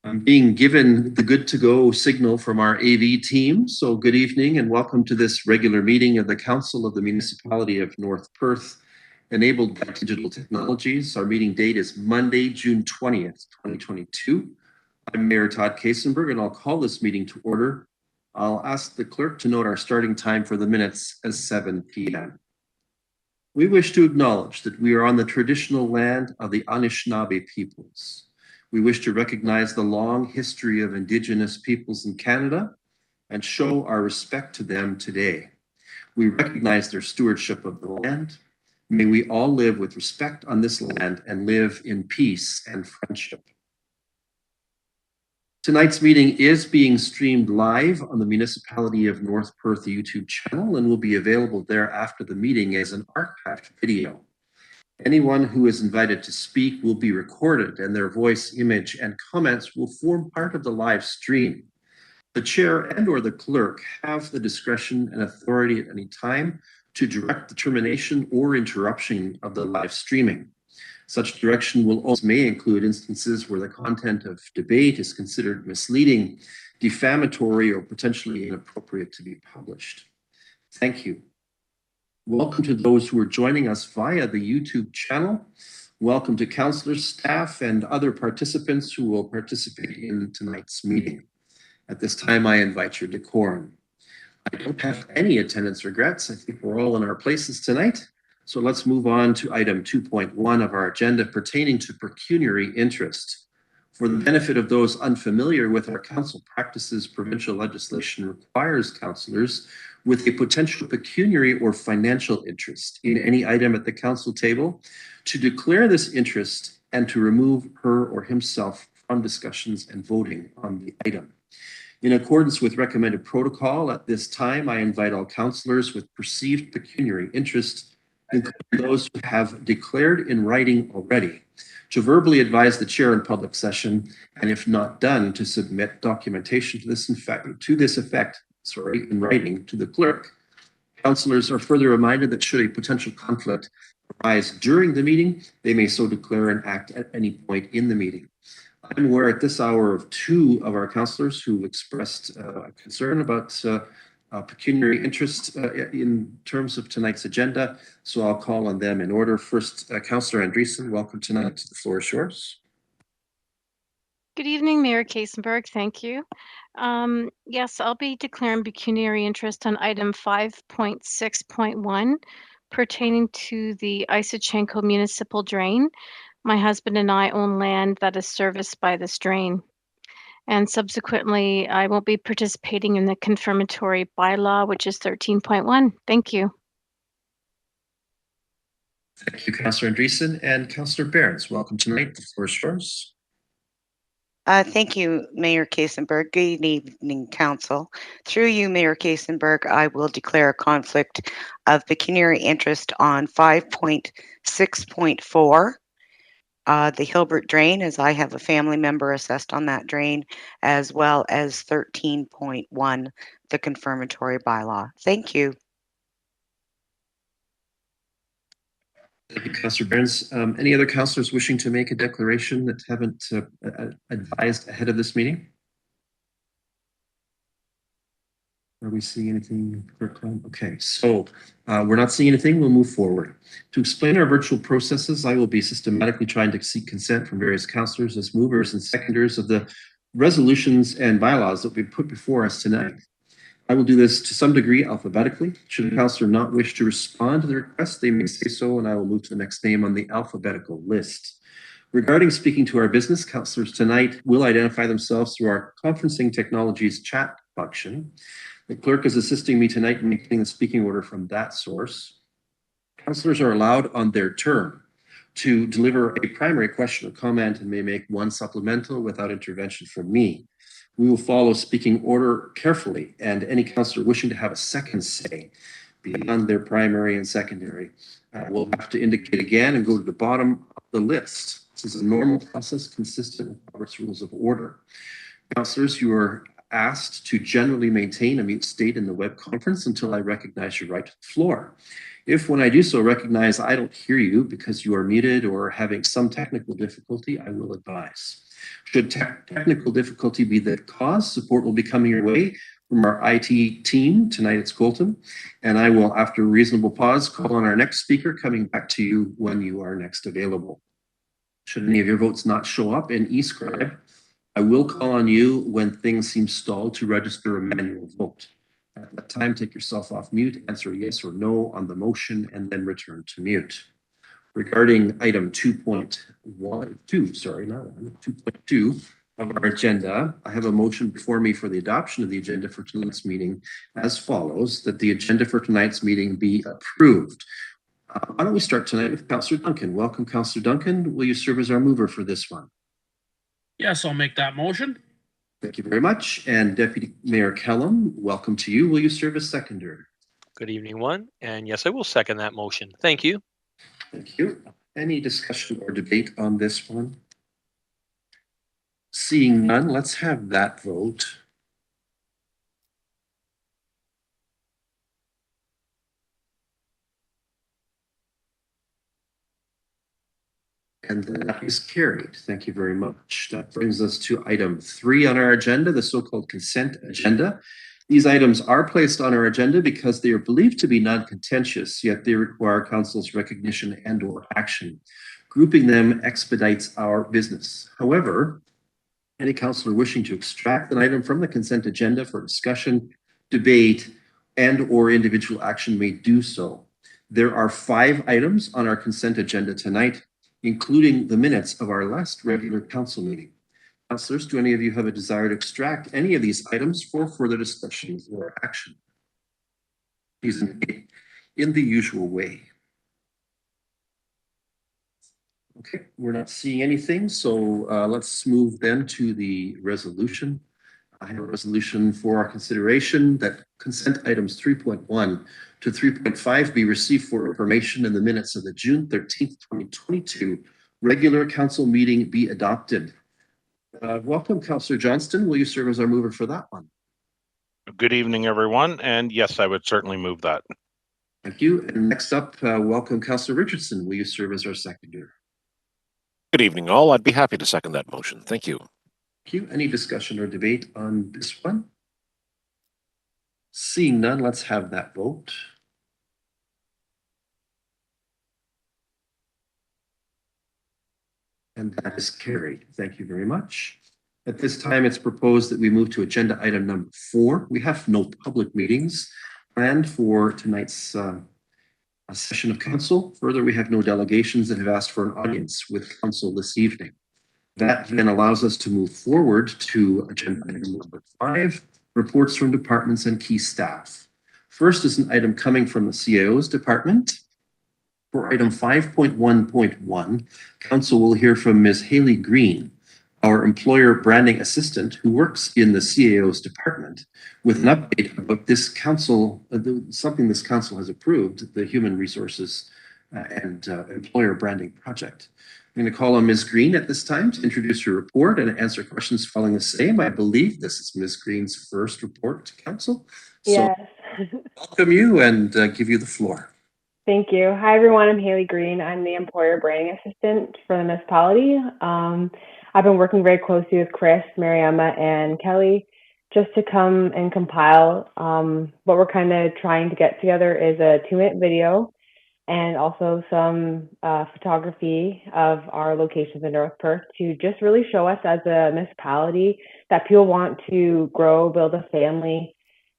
I'm being given the good to go signal from our AV team. So good evening and welcome to this regular meeting of the Council of the Municipality of North Perth, enabled by digital technologies. Our meeting date is Monday, June 20th, 2022. I'm Mayor Todd Kasenberg and I'll call this meeting to order. I'll ask the clerk to note our starting time for the minutes as 7 p.m. We wish to acknowledge that we are on the traditional land of the Anishinaabe peoples. We wish to recognize the long history of Indigenous peoples in Canada and show our respect to them today. We recognize their stewardship of the land. May we all live with respect on this land and live in peace and friendship. Tonight's meeting is being streamed live on the Municipality of North Perth YouTube channel and will be available there after the meeting as an archived video. Anyone who is invited to speak will be recorded and their voice, image, and comments will form part of the live stream. The chair and or the clerk have the discretion and authority at any time to direct the termination or interruption of the live streaming. Such direction will also may include instances where the content of debate is considered misleading, defamatory, or potentially inappropriate to be published. Thank you. Welcome to those who are joining us via the YouTube channel. Welcome to councillors, staff, and other participants who will participate in tonight's meeting. At this time, I invite your decorum. I don't have any attendance regrets. I think we're all in our places tonight. So let's move on to item 2.1 of our agenda pertaining to pecuniary interest. For the benefit of those unfamiliar with our council practices, provincial legislation requires councillors with a potential pecuniary or financial interest in any item at the council table to declare this interest and to remove her or himself from discussions and voting on the item. In accordance with recommended protocol, at this time, I invite all councillors with perceived pecuniary interest, including those who have declared in writing already, to verbally advise the chair in public session, and if not done, to submit documentation to this effect in writing to the clerk. Councillors are further reminded that should a potential conflict arise during the meeting, they may so declare and act at any point in the meeting. I'm aware at this hour of 2 of our councillors who expressed concern about pecuniary interest in terms of tonight's agenda, so I'll call on them in order. First, Councillor Andreessen, welcome tonight. The floor is yours. Good evening, Mayor Kasenberg. Thank you. Yes, I'll be declaring pecuniary interest on item 5.6.1 pertaining to the Izachenko Municipal drain. My husband and I own land that is serviced by this drain. And subsequently, I won't be participating in the confirmatory bylaw, which is 13.1. Thank you. Thank you, Councillor Andreessen. And Councillor Behrens, welcome tonight. The floor is yours. Thank you, Mayor Kasenberg. Good evening, Council. Through you, Mayor Kasenberg, I will declare a conflict of pecuniary interest on 5.6.4, the Hilbert drain, as I have a family member assessed on that drain, as well as 13.1, the confirmatory bylaw. Thank you. Thank you, Councillor Behrens. Any other councillors wishing to make a declaration that haven't advised ahead of this meeting? Are we seeing anything? Okay, so we're not seeing anything. We'll move forward. To explain our virtual processes, I will be systematically trying to seek consent from various councillors as movers and seconders of the resolutions and bylaws that we put before us tonight. I will do this to some degree alphabetically. Should a councillor not wish to respond to the request, they may say so, and I will move to the next name on the alphabetical list. Regarding speaking to our business, councillors tonight will identify themselves through our conferencing technologies chat function. The clerk is assisting me tonight in making the speaking order from that source. Councillors are allowed on their turn to deliver a primary question or comment and may make one supplemental without intervention from me. We will follow speaking order carefully, and any councillor wishing to have a second say beyond their primary and secondary will have to indicate again and go to the bottom of the list. This is a normal process consistent with Robert's Rules of Order. Councillors, you are asked to generally maintain a mute state in the web conference until I recognize your right to the floor. If when I do so recognize I don't hear you because you are muted or having some technical difficulty, I will advise. Should technical difficulty be the cause, support will be coming your way from our IT team. Tonight it's Colton, and I will, after a reasonable pause, call on our next speaker, coming back to you when you are next available. Should any of your votes not show up in eScribe, I will call on you when things seem stalled to register a manual vote. At that time, take yourself off mute, answer yes or no on the motion, and then return to mute. Regarding item 2.2 of our agenda, I have a motion before me for the adoption of the agenda for tonight's meeting as follows, that the agenda for tonight's meeting be approved. Why don't we start tonight with Councillor Duncan. Welcome, Councillor Duncan. Will you serve as our mover for this one? Yes, I'll make that motion. Thank you very much. And Deputy Mayor Kellum, welcome to you. Will you serve as seconder? Good evening, one. And yes, I will second that motion. Thank you. Thank you. Any discussion or debate on this one? Seeing none, let's have that vote. And that is carried. Thank you very much. That brings us to item 3 on our agenda, the so-called consent agenda. These items are placed on our agenda because they are believed to be non-contentious, yet they require Council's recognition and or action. Grouping them expedites our business. However, any councillor wishing to extract an item from the consent agenda for discussion, debate, and or individual action may do so. There are 5 items on our consent agenda tonight, including the minutes of our last regular council meeting. Councillors, do any of you have a desire to extract any of these items for further discussion or action? Please indicate in the usual way. Okay, we're not seeing anything, so let's move then to the resolution. I have a resolution for our consideration that consent items 3.1 to 3.5 be received for information in the minutes of the June 13th, 2022 regular council meeting be adopted. Welcome, Councillor Johnston. Will you serve as our mover for that one? Good evening, everyone. And yes, I would certainly move that. Thank you. And next up, welcome, Councillor Richardson. Will you serve as our seconder? Good evening, all. I'd be happy to second that motion. Thank you. Thank you. Any discussion or debate on this one? Seeing none, let's have that vote. And that is carried. Thank you very much. At this time, it's proposed that we move to agenda item number 4. We have no public meetings planned for tonight's session of council. Further, we have no delegations that have asked for an audience with council this evening. That then allows us to move forward to agenda item number 5, reports from departments and key staff. First is an item coming from the CIO's department. For item 5.1.1, council will hear from Ms. Haley Green, our employer branding assistant who works in the CAO's department, with an update about this council, something this council has approved, the Human Resources and Employer Branding Project. I'm going to call on Ms. Green at this time to introduce her report and answer questions following the same. I believe this is Ms. Green's first report to council. So yes. Welcome you and give you the floor. Thank you. Hi, everyone. I'm Haley Green. I'm the employer branding assistant for the municipality. I've been working very closely with Chris, Mariama, and Kelly just to come and compile. What we're kind of trying to get together is a 2-minute video and also some photography of our locations in North Perth to just really show us as a municipality that people want to grow, build a family,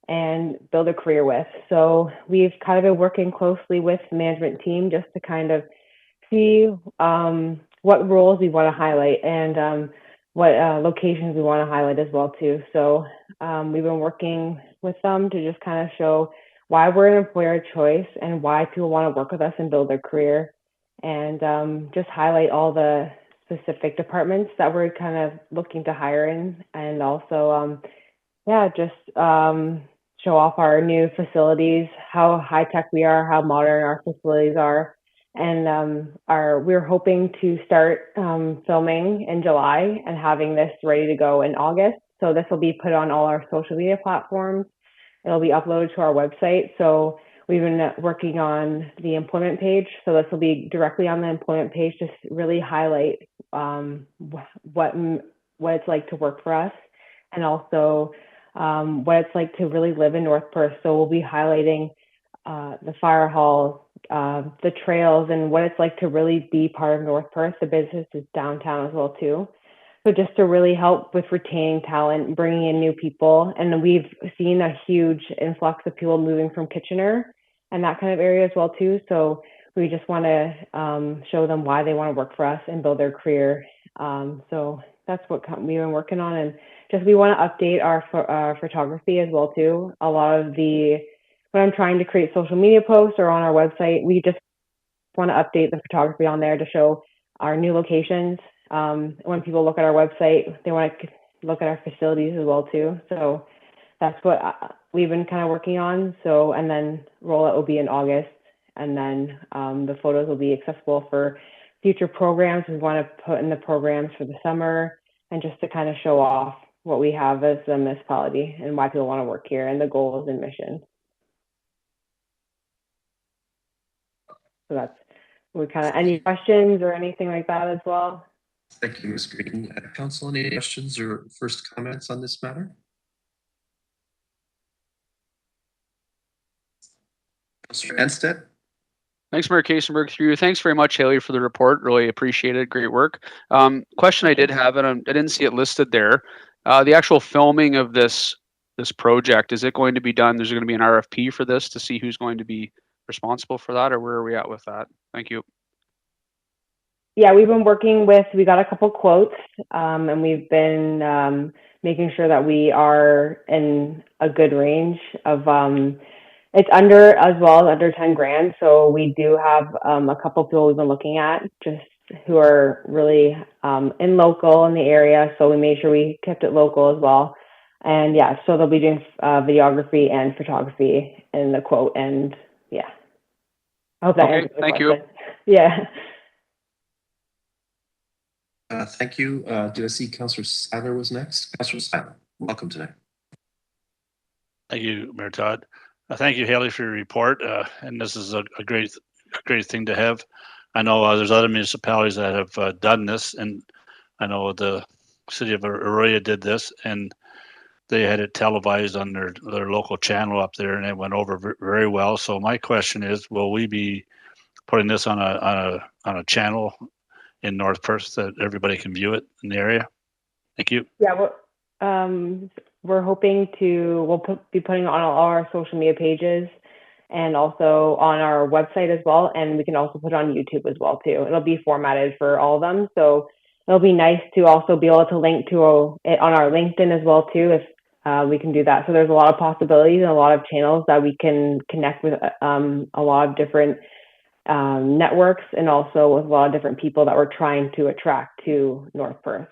and build a career with. So we've kind of been working closely with the management team just to kind of see what roles we want to highlight and what locations we want to highlight as well too. So we've been working with them to just kind of show why we're an employer of choice and why people want to work with us and build their career, and just highlight all the specific departments that we're kind of looking to hire in, and also just show off our new facilities, how high tech we are, how modern our facilities are. And we're hoping to start filming in July and having this ready to go in August. So this will be put on all our social media platforms. It'll be uploaded to our website. So we've been working on the employment page. So this will be directly on the employment page, just really highlight what it's like to work for us, and also what it's like to really live in North Perth. So we'll be highlighting the fire halls, the trails, and what it's like to really be part of North Perth. The business is downtown as well too. So just to really help with retaining talent, bringing in new people. And we've seen a huge influx of people moving from Kitchener and that kind of area as well too. So we just want to show them why they want to work for us and build their career. So that's what we've been working on. And just we want to update our photography as well too. A lot of when I'm trying to create social media posts or on our website, we just want to update the photography on there to show our new locations. When people look at our website, they want to look at our facilities as well too. So that's what we've been kind of working on. So, and then rollout will be in August, and then the photos will be accessible for future programs. We want to put in the programs for the summer, and just to kind of show off what we have as a municipality and why people want to work here and the goals and mission. So that's, we kind of, any questions or anything like that as well? Thank you, Ms. Green. Council, any questions or first comments on this matter? Councillor Anstead? Thanks, Mayor Kaysenberg. Through you. Thanks very much, Haley, for the report. Really appreciate it. Great work. Question I did have, and I didn't see it listed there. The actual filming of this project, is it going to be done? There's going to be an RFP for this to see who's going to be responsible for that, or where are we at with that? Thank you. Yeah, we've been working with, we got a couple quotes, and we've been making sure that we are in a good range of, it's under as well, under 10 grand. So we do have a couple people we've been looking at, just who are really in local in the area. So we made sure we kept it local as well. And yeah, so they'll be doing videography and photography in the quote. And yeah, I hope that answers the thank question. you. Yeah. Thank you. Do I see Councillor Seiler was next? Councillor Seiler, welcome today. Thank you, Mayor Todd. Thank you, Haley, for your report. And this is a great thing to have. I know there's other municipalities that have done this, and I know the city of Arroyo did this, and they had it televised on their local channel up there, and it went over very well. So my question is, will we be putting this on a channel in North Perth that everybody can view it in the area? Thank you. Yeah, we're hoping to, be putting it on all our social media pages and also on our website as well. And we can also put it on YouTube as well too. It'll be formatted for all of them. So it'll be nice to also be able to link to it on our LinkedIn as well too, if we can do that. So there's a lot of possibilities and a lot of channels that we can connect with a lot of different networks, and also with a lot of different people that we're trying to attract to North Perth.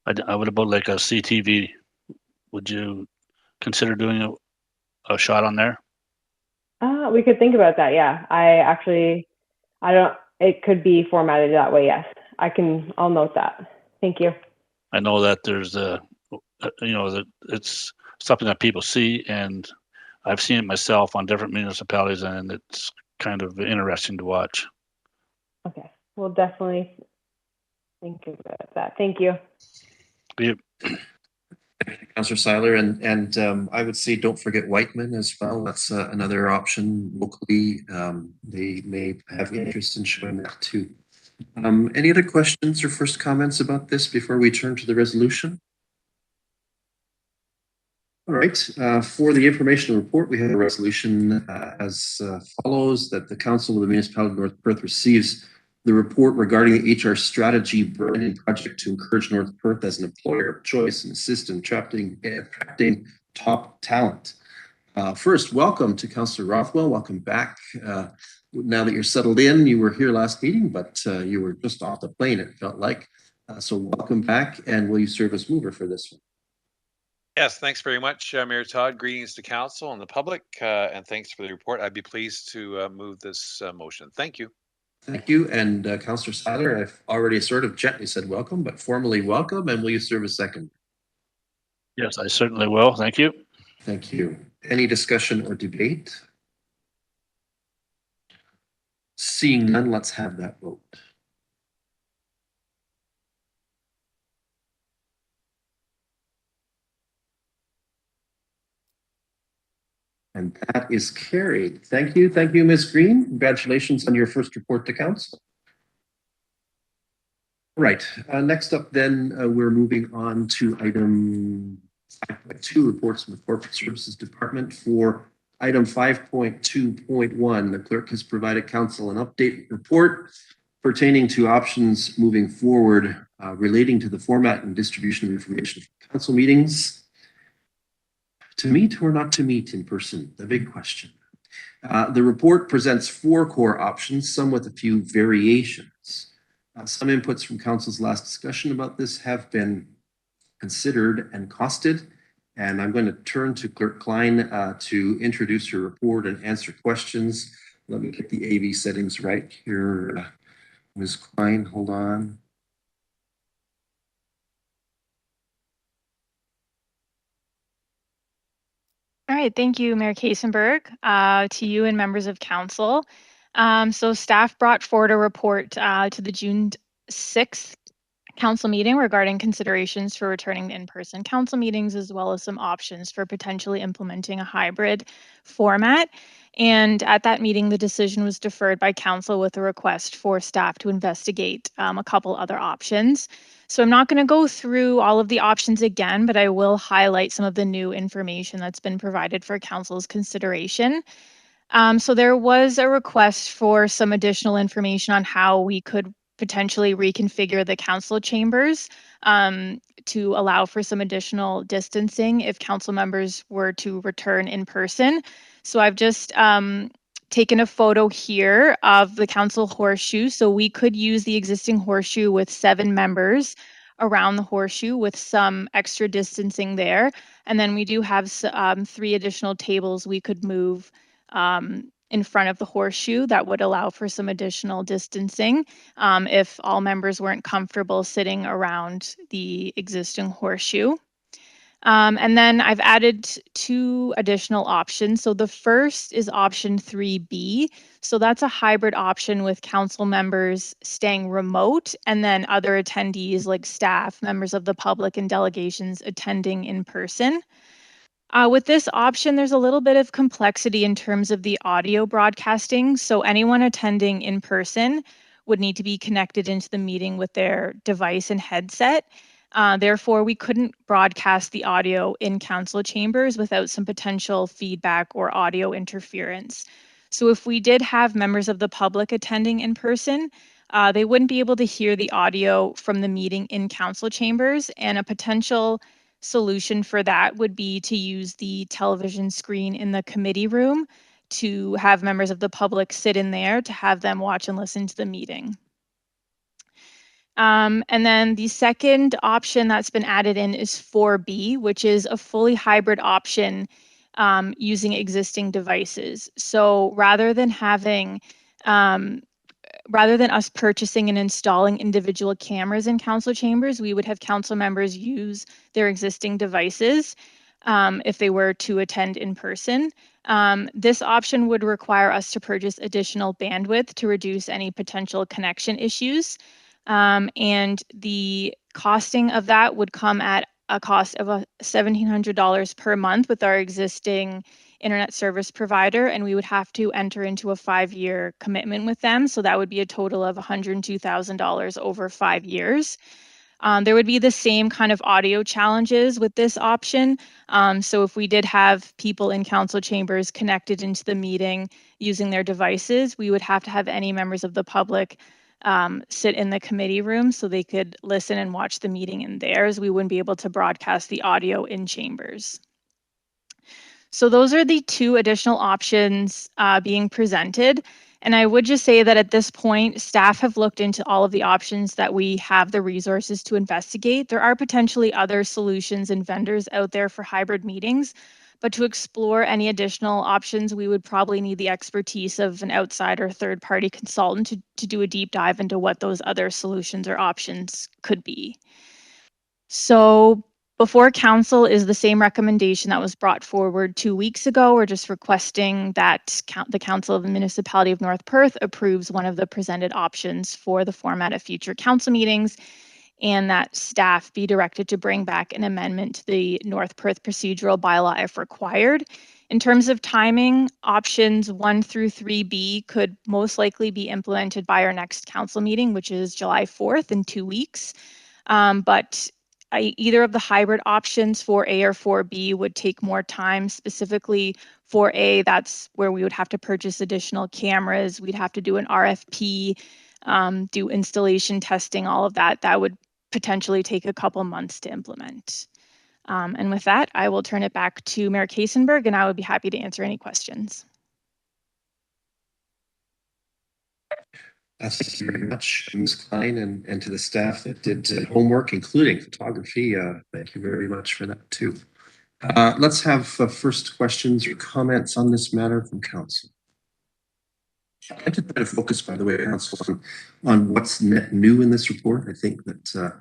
I would about like a CTV. Would you consider doing a shot on there? We could think about that. Yeah, it could be formatted that way. Yes, I'll note that. Thank you. I know that there's that it's something that people see, and I've seen it myself on different municipalities, and it's kind of interesting to watch. Okay, we'll definitely think about that. Thank you. Yep. Councillor Seiler, and I would say don't forget Whiteman as well. That's another option locally. They may have interest in showing that too. Any other questions or first comments about this before we turn to the resolution? All right, for the informational report, we have a resolution as follows: that the Council of the Municipality of North Perth receives the report regarding the HR strategy branding project to encourage North Perth as an employer of choice and assist in attracting top talent. First, welcome to Councillor Rothwell. Welcome back. Now that you're settled in, you were here last meeting, but you were just off the plane, it felt like. So welcome back, and will you serve as mover for this one? Yes, thanks very much, Mayor Todd. Greetings to council and the public, and thanks for the report. I'd be pleased to move this motion. Thank you. Thank you. And Councillor Seiler, I've already sort of gently said welcome, but formally welcome, and will you serve as second? Yes, I certainly will. Thank you. Thank you. Any discussion or debate? Seeing none, let's have that vote. And that is carried. Thank you. Thank you, Ms. Green. Congratulations on your first report to council. Right. Next up then, we're moving on to item 5.2, reports from the Corporate Services Department. For item 5.2.1, the clerk has provided council an update report pertaining to options moving forward relating to the format and distribution of information for council meetings. To meet or not to meet in person, the big question. The report presents 4 core options, some with a few variations. Some inputs from council's last discussion about this have been considered and costed, and I'm going to turn to Clerk Klein to introduce her report and answer questions. Let me get the AV settings right here. Ms. Klein, hold on. All right, thank you, Mayor Kasenberg, to you and members of council. So staff brought forward a report to the June 6th council meeting regarding considerations for returning to in-person council meetings, as well as some options for potentially implementing a hybrid format. And at that meeting, the decision was deferred by council with a request for staff to investigate a couple other options. So I'm not going to go through all of the options again, but I will highlight some of the new information that's been provided for council's consideration. So there was a request for some additional information on how we could potentially reconfigure the council chambers to allow for some additional distancing if council members were to return in person. So I've just taken a photo here of the council horseshoe. So we could use the existing horseshoe with 7 members around the horseshoe with some extra distancing there. And then we do have 3 additional tables we could move in front of the horseshoe that would allow for some additional distancing if all members weren't comfortable sitting around the existing horseshoe. And then I've added 2 additional options. So the first is option 3B. So that's a hybrid option with council members staying remote and then other attendees like staff, members of the public, and delegations attending in person. With this option, there's a little bit of complexity in terms of the audio broadcasting. So anyone attending in person would need to be connected into the meeting with their device and headset. Therefore, we couldn't broadcast the audio in council chambers without some potential feedback or audio interference. So if we did have members of the public attending in person, they wouldn't be able to hear the audio from the meeting in council chambers, and a potential solution for that would be to use the television screen in the committee room to have members of the public sit in there to have them watch and listen to the meeting. And then the second option that's been added in is 4B, which is a fully hybrid option using existing devices. So rather than us purchasing and installing individual cameras in council chambers, we would have council members use their existing devices if they were to attend in person. This option would require us to purchase additional bandwidth to reduce any potential connection issues. And the costing of that would come at a cost of $1,700 per month with our existing internet service provider, and we would have to enter into a 5-year commitment with them. So that would be a total of $102,000 over 5 years. There would be the same kind of audio challenges with this option. So if we did have people in council chambers connected into the meeting using their devices, we would have to have any members of the public sit in the committee room so they could listen and watch the meeting in theirs. We wouldn't be able to broadcast the audio in chambers. So those are the 2 additional options being presented. And I would just say that at this point, staff have looked into all of the options that we have the resources to investigate. There are potentially other solutions and vendors out there for hybrid meetings, but to explore any additional options, we would probably need the expertise of an outside or third-party consultant to do a deep dive into what those other solutions or options could be. So Before council is the same recommendation that was brought forward 2 weeks ago. We're just requesting that the Council of the Municipality of North Perth approves one of the presented options for the format of future council meetings, and that staff be directed to bring back an amendment to the North Perth procedural bylaw if required. In terms of timing, options 1 through 3B could most likely be implemented by our next council meeting, which is July 4th in 2 weeks. But either of the hybrid options 4A or 4B would take more time. Specifically 4A, that's where we would have to purchase additional cameras. We'd have to do an RFP, do installation testing, all of that. That would potentially take a couple months to implement. And with that, I will turn it back to Mayor Kaysenberg, and I would be happy to answer any questions. Thank you very much, Ms. Klein, and to the staff that did homework, including photography. Thank you very much for that too. Let's have first questions or comments on this matter from council. I'd like to try to focus, by the way, council, on what's new in this report. I think that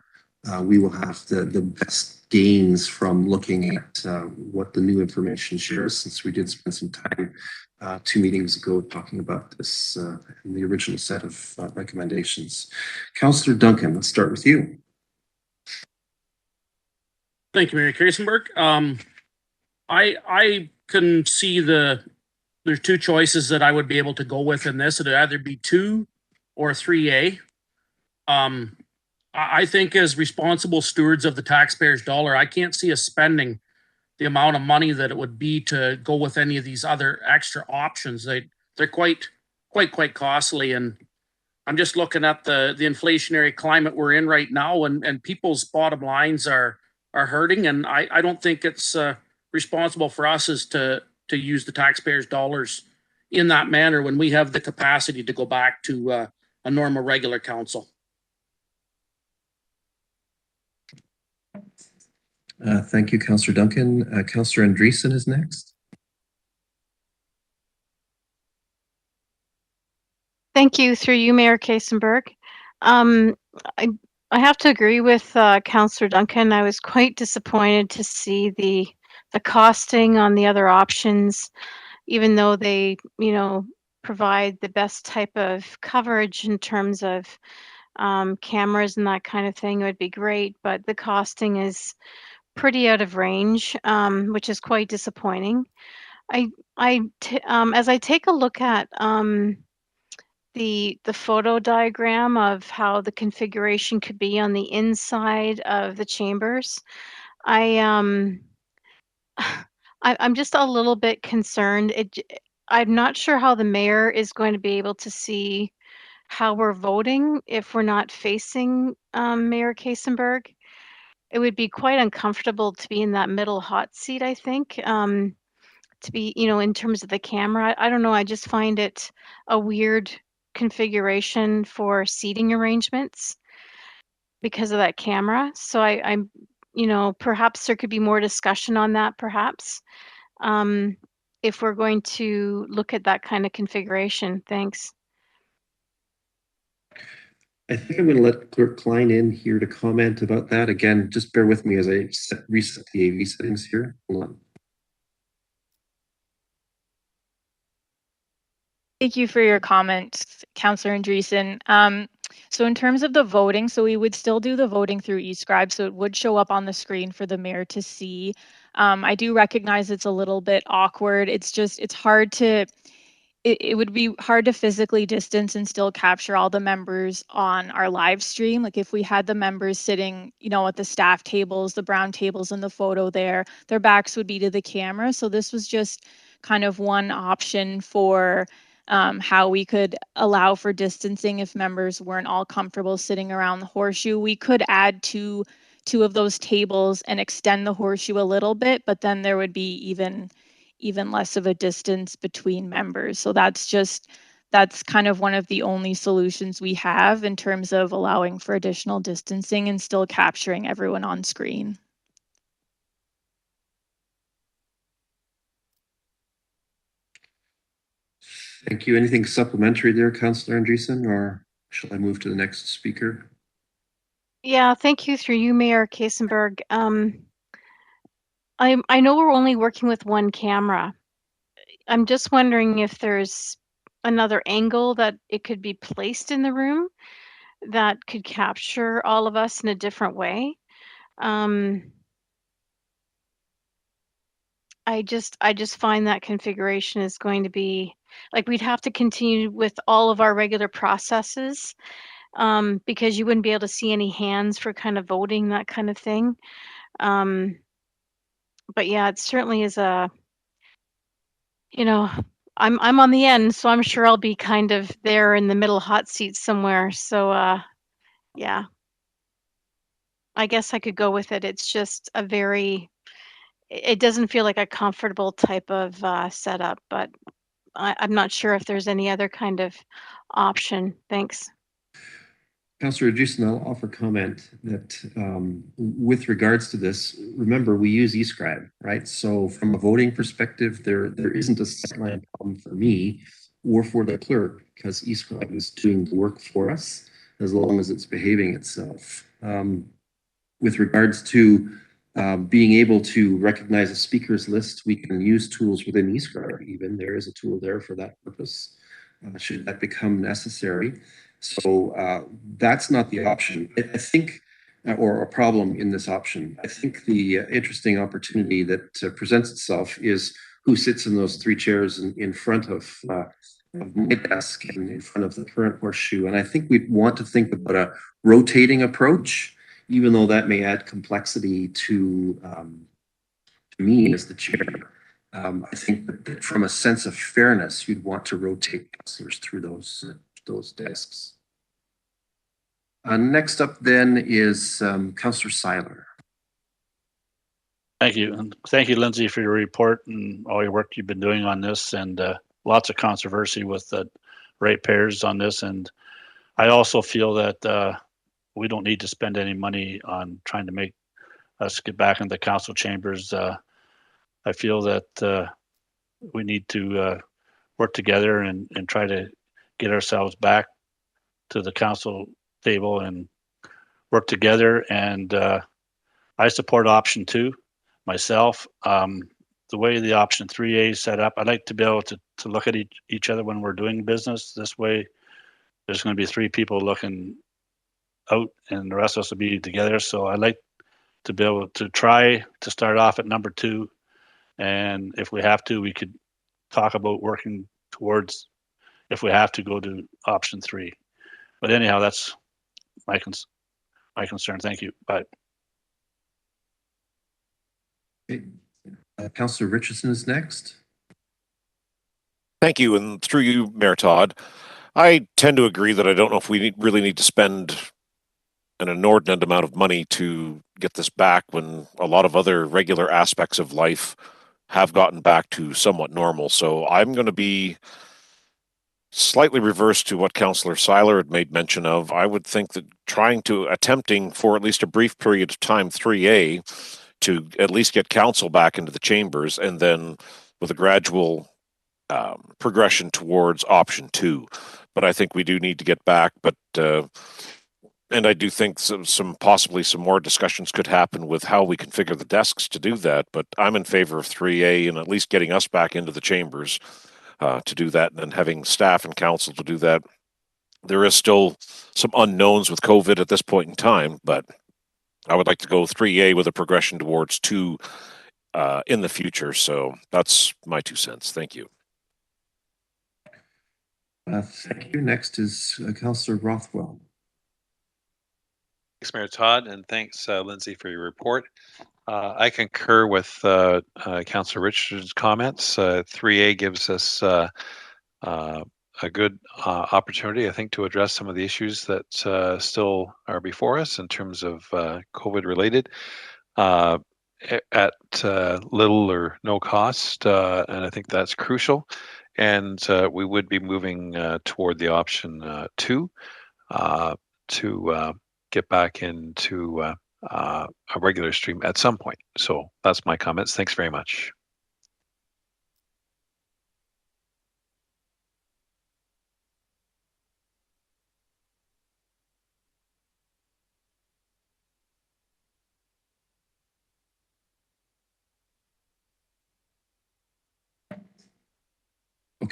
we will have the best gains from looking at what the new information shares, since we did spend some time 2 meetings ago talking about this in the original set of recommendations. Councillor Duncan, let's start with you. Thank you, Mayor Kaysenberg. I can see there's 2 choices that I would be able to go with in this. It'd either be 2 or 3A. I think as responsible stewards of the taxpayers' dollar, I can't see us spending the amount of money that it would be to go with any of these other extra options. They're quite costly, and I'm just looking at the inflationary climate we're in right now, and people's bottom lines are hurting, and I don't think it's responsible for us is to use the taxpayers' dollars in that manner when we have the capacity to go back to a normal regular council. Thank you, Councillor Duncan. Councillor Andreessen is next. Thank you, through you, Mayor Kaysenberg. I have to agree with Councillor Duncan. I was quite disappointed to see the costing on the other options, even though they, provide the best type of coverage in terms of cameras and that kind of thing. It would be great, but the costing is pretty out of range, which is quite disappointing. As I take a look at the photo diagram of how the configuration could be on the inside of the chambers, I'm just a little bit concerned. I'm not sure how the mayor is going to be able to see how we're voting if we're not facing Mayor Kaysenberg. It would be quite uncomfortable to be in that middle hot seat, I think, to be, in terms of the camera. I don't know. I just find it a weird configuration for seating arrangements because of that camera. So I'm, perhaps there could be more discussion on that, perhaps, if we're going to look at that kind of configuration. Thanks. I think I'm going to let Clerk Klein in here to comment about that. Again, just bear with me as I reset the AV settings here. Hold on. Thank you for your comments, Councillor Andreessen. So in terms of the voting, so we would still do the voting through eScribe, so it would show up on the screen for the mayor to see. I do recognize it's a little bit awkward. It's hard to, it would be hard to physically distance and still capture all the members on our live stream. Like if we had the members sitting, at the staff tables, the brown tables in the photo there, their backs would be to the camera. So this was just kind of one option for how we could allow for distancing if members weren't all comfortable sitting around the horseshoe. We could add two of those tables and extend the horseshoe a little bit, but then there would be even less of a distance between members. So that's kind of one of the only solutions we have in terms of allowing for additional distancing and still capturing everyone on screen. Thank you. Anything supplementary there, Councillor Andreessen, or shall I move to the next speaker? Yeah, thank you, through you, Mayor Kaysenberg. I know we're only working with one camera. I'm just wondering if there's another angle that it could be placed in the room that could capture all of us in a different way. I just find that configuration is going to be like we'd have to continue with all of our regular processes, because you wouldn't be able to see any hands for kind of voting, that kind of thing. But yeah, it certainly is a, you know, I'm on the end, so I'm sure I'll be kind of there in the middle hot seat somewhere. So yeah, I guess I could go with it. It's just a very, it doesn't feel like a comfortable type of setup, but I'm not sure if there's any other kind of option. Thanks. Councillor Richardson, I'll offer comment that with regards to this, remember we use eScribe, right? So from a voting perspective, there isn't a sightline problem for me or for the clerk because eScribe is doing the work for us as long as it's behaving itself. With regards to being able to recognize a speakers list, we can use tools within eScribe even. There is a tool there for that purpose, should that become necessary. So that's not the option. I think, or a problem in this option. I think the interesting opportunity that presents itself is who sits in those three chairs in front of my desk and in front of the current horseshoe. And I think we'd want to think about a rotating approach, even though that may add complexity to me as the chair. I think that from a sense of fairness, you'd want to rotate councillors through those desks. Next up then is Councillor Seiler. Thank you. And thank you, Lindsay, for your report and all your work you've been doing on this, and lots of controversy with the ratepayers on this. And I also feel that we don't need to spend any money on trying to make us get back into the council chambers. I feel that we need to work together and try to get ourselves back to the council table and work together. And I support option 2 myself. The way the option 3A is set up, I'd like to be able to look at each other when we're doing business. This way, there's going to be 3 people looking out and the rest of us will be together. So I'd like to be able to try to start off at number 2. And if we have to, we could talk about working towards, if we have to, go to option 3. But anyhow, that's my concern. Thank you. Bye. Okay. Councillor Richardson is next. Thank you. And through you, Mayor Todd, I tend to agree that I don't know if we really need to spend an inordinate amount of money to get this back when a lot of other regular aspects of life have gotten back to somewhat normal. So I'm going to be slightly reverse to what Councillor Seiler had made mention of. I would think that attempting for at least a brief period of time 3A to at least get council back into the chambers, and then with a gradual progression towards option 2. But I think we do need to get back. But and I do think possibly some more discussions could happen with how we configure the desks to do that. But I'm in favor of 3A and at least getting us back into the chambers to do that, and then having staff and council to do that. There is still some unknowns with COVID at this point in time, but I would like to go 3A with a progression towards 2 in the future. So that's my 2 cents. Thank you. Thank you. Next is Councillor Rothwell. Thanks, Mayor Todd, and thanks, Lindsay, for your report. I concur with Councillor Richardson's comments. 3A gives us a good opportunity, I think, to address some of the issues that still are before us in terms of COVID related at little or no cost, and I think that's crucial. And we would be moving toward the option 2 to get back into a regular stream at some point. So that's my comments. Thanks very much.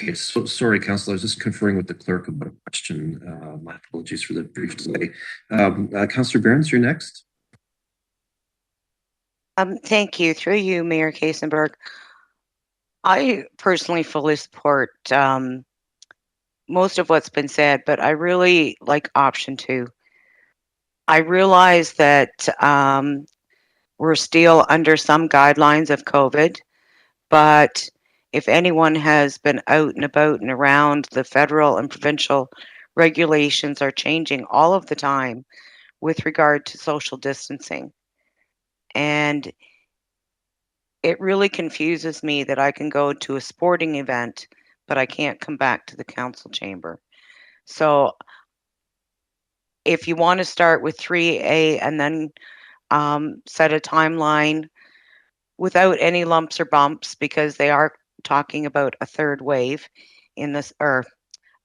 Okay, so sorry, Councillor, I was just conferring with the clerk about a question. My apologies for the brief delay. Councillor Behrens, you're next. Thank you. Through you, Mayor Kaysenberg. I personally fully support most of what's been said, but I really like option 2. I realize that we're still under some guidelines of COVID, but if anyone has been out and about and around, the federal and provincial regulations are changing all of the time with regard to social distancing. And it really confuses me that I can go to a sporting event, but I can't come back to the council chamber. So if you want to start with 3A and then set a timeline without any lumps or bumps, because they are talking about a third wave in this, or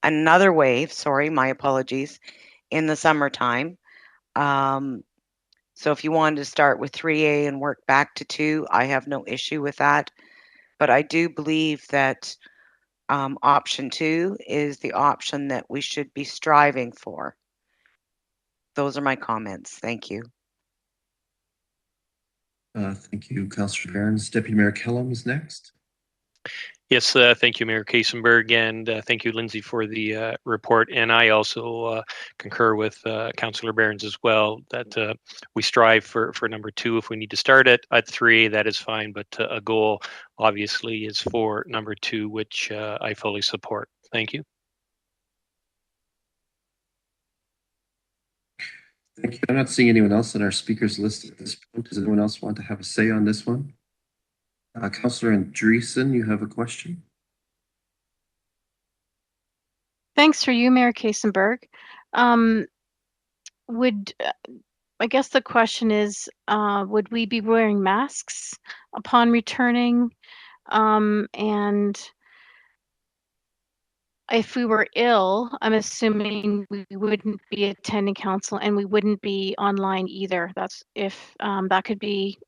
another wave, sorry, my apologies, in the summertime. So if you wanted to start with 3A and work back to 2, I have no issue with that. But I do believe that option 2 is the option that we should be striving for. Those are my comments. Thank you. Thank you, Councillor Behrens. Deputy Mayor Kellum is next. Yes, thank you, Mayor Kaysenberg, and thank you, Lindsay, for the report. And I also concur with Councillor Behrens as well, that we strive for number 2. If we need to start it at 3, that is fine, but a goal obviously is for number 2, which I fully support. Thank you. Thank you. I'm not seeing anyone else on our speakers list at this point. Does anyone else want to have a say on this one? Councillor Andreessen, you have a question? Thanks for you, Mayor Kaysenberg. I guess the question is, would we be wearing masks upon returning? And if we were ill, I'm assuming we wouldn't be attending council and we wouldn't be online either. That's if that could be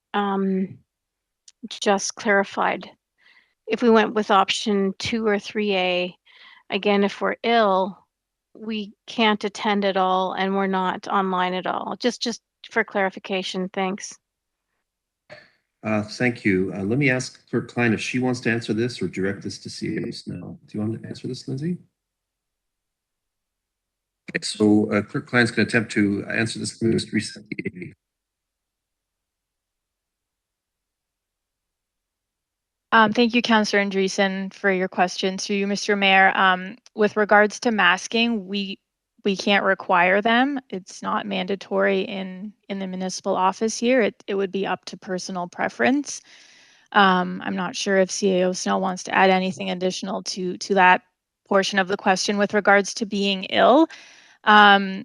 just clarified. If we went with option 2 or 3A, again, if we're ill, we can't attend at all and we're not online at all. Just for clarification, thanks. Thank you. Let me ask Clerk Klein if she wants to answer this or direct this to CAs now. Do you want to answer this, Lindsay? Okay, so Clerk Klein's going to attempt to answer this most recently. Thank you, Councillor Andreessen, for your questions. Through you, Mr. Mayor. With regards to masking, we can't require them. It's not mandatory in the municipal office here. It would be up to personal preference. I'm not sure if CAO Snow wants to add anything additional to that portion of the question with regards to being ill. I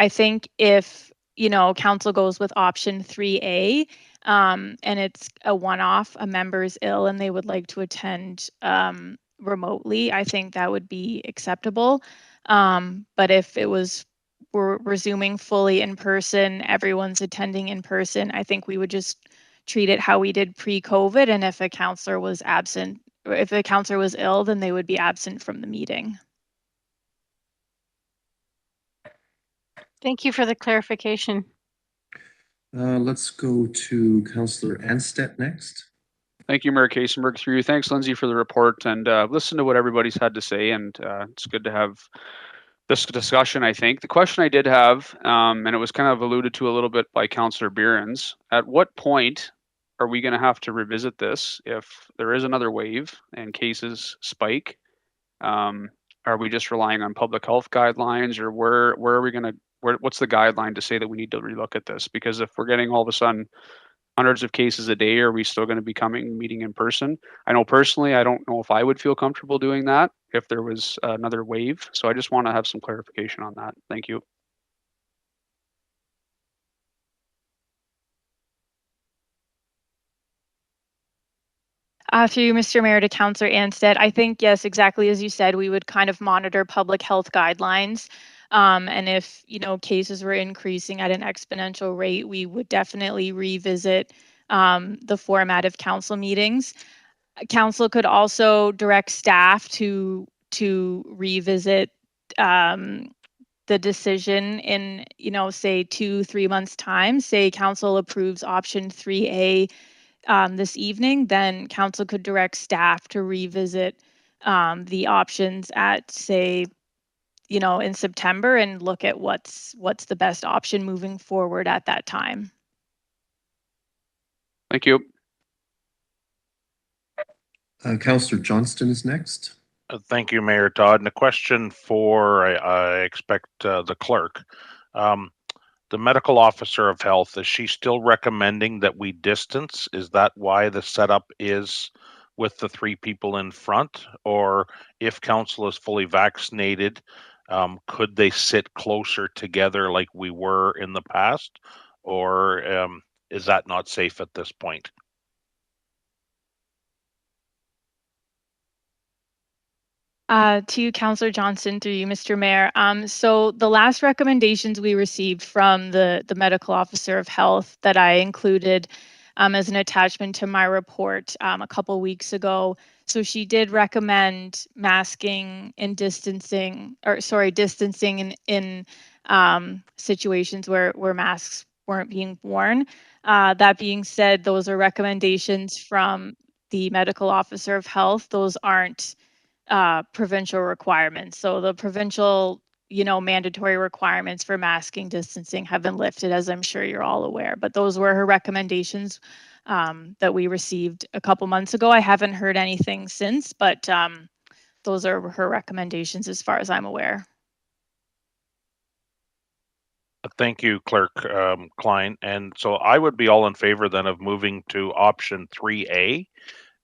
think if council goes with option 3A, and it's a one-off, a member is ill and they would like to attend remotely, I think that would be acceptable. But if we're resuming fully in person, everyone's attending in person, I think we would just treat it how we did pre-COVID. And if a councillor was absent, or if a councillor was ill, then they would be absent from the meeting. Thank you for the clarification. Let's go to Councillor Anstett next. Thank you, Mayor Kaysenberg. Through you. Thanks, Lindsay, for the report, and listen to what everybody's had to say, and it's good to have this discussion, I think. The question I did have, and it was kind of alluded to a little bit by Councillor Behrens, at what point are we going to have to revisit this if there is another wave and cases spike? Are we just relying on public health guidelines, or where are we going to, what's the guideline to say that we need to relook at this? Because if we're getting all of a sudden hundreds of cases a day, are we still going to be meeting in person? I know personally, I don't know if I would feel comfortable doing that if there was another wave. So I just want to have some clarification on that. Thank you. Through you, Mr. Mayor, to Councillor Anstett, I think, yes, exactly as you said, we would kind of monitor public health guidelines. And if, cases were increasing at an exponential rate, we would definitely revisit the format of council meetings. council could also direct staff to revisit the decision in, say 2-3 months time. Say council approves option 3A this evening, then council could direct staff to revisit the options at, say, in September, and look at what's the best option moving forward at that time. Thank you. Councillor Johnston is next. Thank you, Mayor Todd. And a question for, I expect, the clerk. The medical officer of health, is she still recommending that we distance? Is that why the setup is with the 3 people in front? Or if council is fully vaccinated, could they sit closer together like we were in the past? Or is that not safe at this point? To you, Councillor Johnson, through you, Mr. Mayor. So the last recommendations we received from the medical officer of health that I included as an attachment to my report a couple weeks ago. So she did recommend masking and distancing, distancing in situations where masks weren't being worn. That being said, those are recommendations from the medical officer of health. Those aren't provincial requirements. So the provincial, mandatory requirements for masking, distancing have been lifted, as I'm sure you're all aware. But those were her recommendations that we received a couple months ago. I haven't heard anything since, but those are her recommendations as far as I'm aware. Thank you, Clerk Klein. And so I would be all in favor then of moving to option 3A.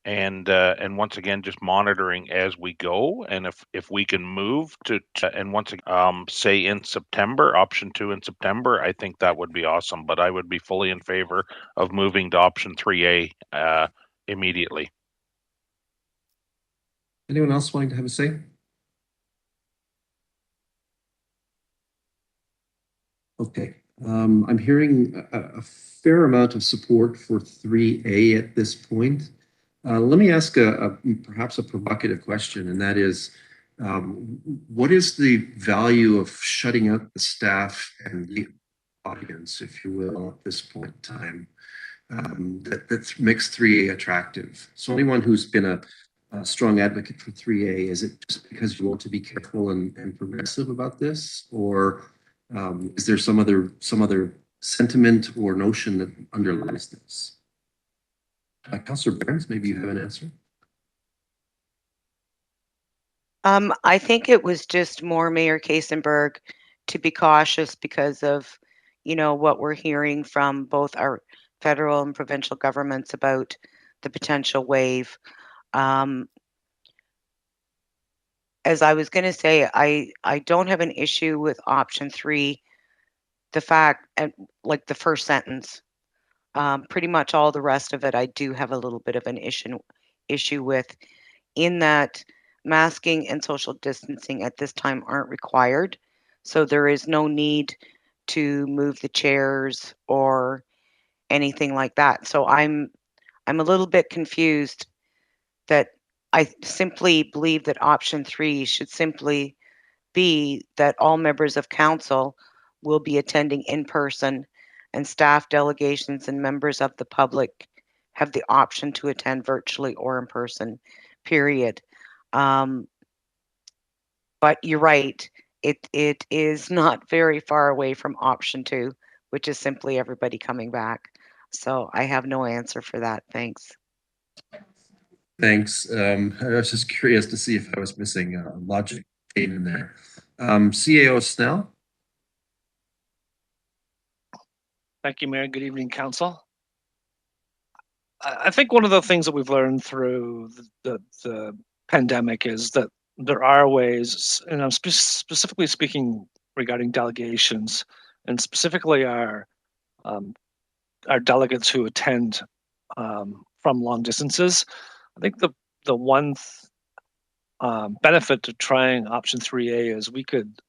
And once again, just monitoring as we go. And if we can move to and once again, say in September, option 2 in September, I think that would be awesome. But I would be fully in favor of moving to option 3A immediately. Anyone else wanting to have a say? Okay, I'm hearing a fair amount of support for 3A at this point. Let me ask perhaps a provocative question, and that is, what is the value of shutting out the staff and the audience, if you will, at this point in time, that makes 3A attractive? So anyone who's been a strong advocate for 3A, is it just because you want to be careful and progressive about this, or is there some other sentiment or notion that underlies this? Councillor Burns, maybe you have an answer. I think it was just more, Mayor Kaysenberg, to be cautious because of, what we're hearing from both our federal and provincial governments about the potential wave. As I was going to say, I don't have an issue with option 3. The fact, like the first sentence, pretty much all the rest of it, I do have a little bit of an issue with, in that masking and social distancing at this time aren't required. So there is no need to move the chairs or anything like that. So I'm a little bit confused that I simply believe that option 3 should simply be that all members of council will be attending in person, and staff delegations and members of the public have the option to attend virtually or in person, period. But you're right, it is not very far away from option 2, which is simply everybody coming back. So I have no answer for that. Thanks. Thanks. I was just curious to see if I was missing a logic in there. CAO Snell. Thank you, Mayor. Good evening, Council. I think one of the things that we've learned through the pandemic is that there are ways, and I'm specifically speaking regarding delegations, and specifically our delegates who attend from long distances. I think the one benefit to trying option 3A is we could